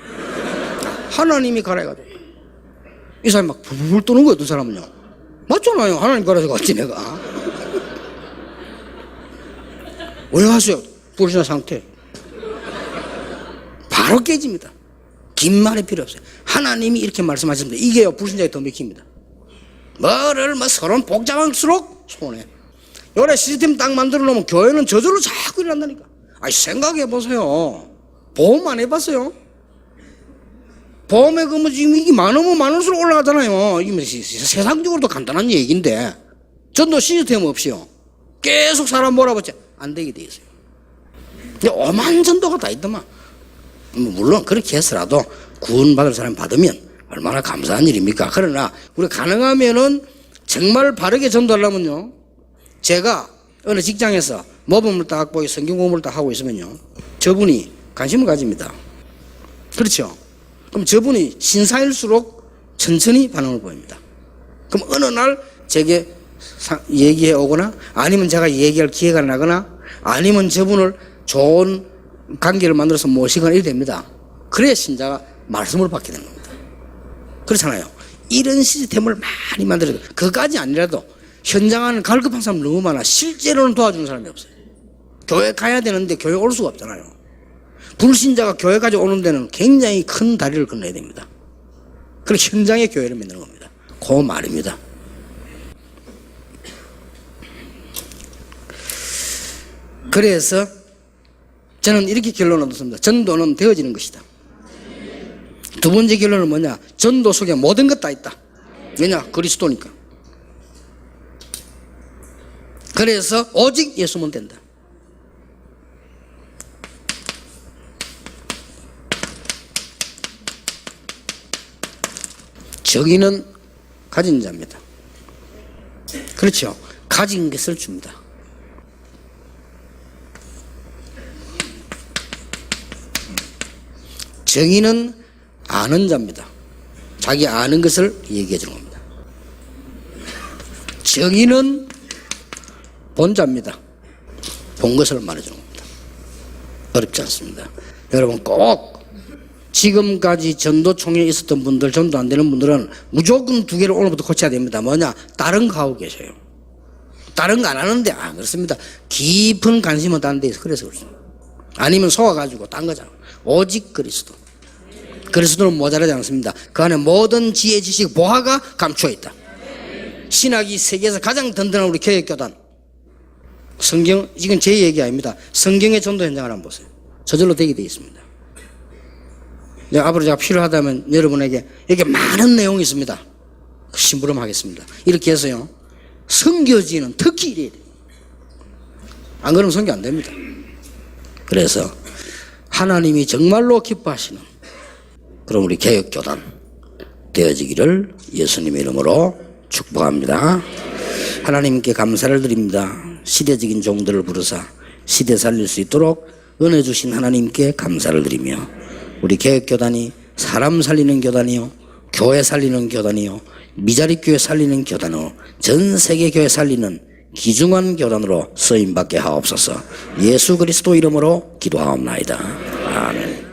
하나님이 가라 해가지고 이 사람이 막 불불 떠는 거예요. 두 사람은요. 맞잖아요. 하나님 가라 해서 왔지 내가. 왜 하세요? 불신자 상태. 바로 깨집니다. 긴 말이 필요 없어요. 하나님이 이렇게 말씀하셨는데 이게요 불신자에 더 맥힙니다. 뭐를 서로 복잡할수록 손해. 요래 시스템 딱 만들어 놓으면 교회는 저절로 자꾸 일어난다니까. 아니 생각해 보세요. 보험 안 해봤어요? 보험에 그 지금 이게 많으면 많을수록 올라가잖아요. 이게 세상적으로도 간단한 얘기인데 전도 시스템 없이요. 계속 사람 몰아봤자 안 되게 돼 있어요. 근데 오만 전도가 다 있더만. 물론 그렇게 해서라도 구원받을 사람 받으면 얼마나 감사한 일입니까? 그러나 우리 가능하면은 정말 바르게 전도하려면요. 제가 어느 직장에서 모범을 딱 보고 성경 공부를 딱 하고 있으면요. 저분이 관심을 가집니다. 그렇죠? 그럼 저분이 신사일수록 천천히 반응을 보입니다. 그럼 어느 날 제게 얘기해 오거나 아니면 제가 얘기할 기회가 나거나 아니면 저분을 좋은 관계를 만들어서 모시거나 이래 됩니다. 그래야 신자가 말씀을 받게 되는 겁니다. 그렇잖아요. 이런 시스템을 많이 만들어야 돼요. 그까지 아니라도 현장 안에 갈급한 사람 너무 많아. 실제로는 도와주는 사람이 없어요. 교회 가야 되는데 교회 올 수가 없잖아요. 불신자가 교회까지 오는 데는 굉장히 큰 다리를 건너야 됩니다. 그래서 현장에 교회를 만드는 겁니다. 그 말입니다. 그래서 저는 이렇게 결론을 얻었습니다. 전도는 되어지는 것이다. 두 번째 결론은 뭐냐? 전도 속에 모든 것 다 있다. 왜냐? 그리스도니까. 그래서 오직 예수면 된다. 정의는 가진 자입니다. 그렇죠? 가진 것을 줍니다. 정의는 아는 자입니다. 자기 아는 것을 얘기해 주는 겁니다. 정의는 본 자입니다. 본 것을 말해주는 겁니다. 어렵지 않습니다. 여러분 꼭 지금까지 전도총회에 있었던 분들, 전도 안 되는 분들은 무조건 두 개를 오늘부터 고쳐야 됩니다. 뭐냐? 다른 거 하고 계세요. 다른 거 안 하는데 그렇습니다. 깊은 관심은 다른 데 있어. 그래서 그렇습니다. 아니면 속아가지고 딴 거잖아. 오직 그리스도. 그리스도는 모자라지 않습니다. 그 안에 모든 지혜, 지식, 보화가 감추어 있다. 신학이 세계에서 가장 든든한 우리 교회교단. 성경, 지금 제 얘기 아닙니다. 성경의 전도 현장을 한번 보세요. 저절로 되게 되어 있습니다. 앞으로 제가 필요하다면 여러분에게 이렇게 많은 내용이 있습니다. 심부름하겠습니다. 이렇게 해서요. 선교지는 특히 이래야 돼요. 안 그러면 선교 안 됩니다. 그래서 하나님이 정말로 기뻐하시는 그럼 우리 개혁교단 되어지기를 예수님의 이름으로 축복합니다. 하나님께 감사를 드립니다. 시대적인 종들을 부르사 시대 살릴 수 있도록 은혜 주신 하나님께 감사를 드리며 우리 개혁교단이 사람 살리는 교단이요, 교회 살리는 교단이요, 미자리 교회 살리는 교단으로 전 세계 교회 살리는 귀중한 교단으로 쓰임받게 하옵소서. 예수 그리스도 이름으로 기도하옵나이다. 아멘.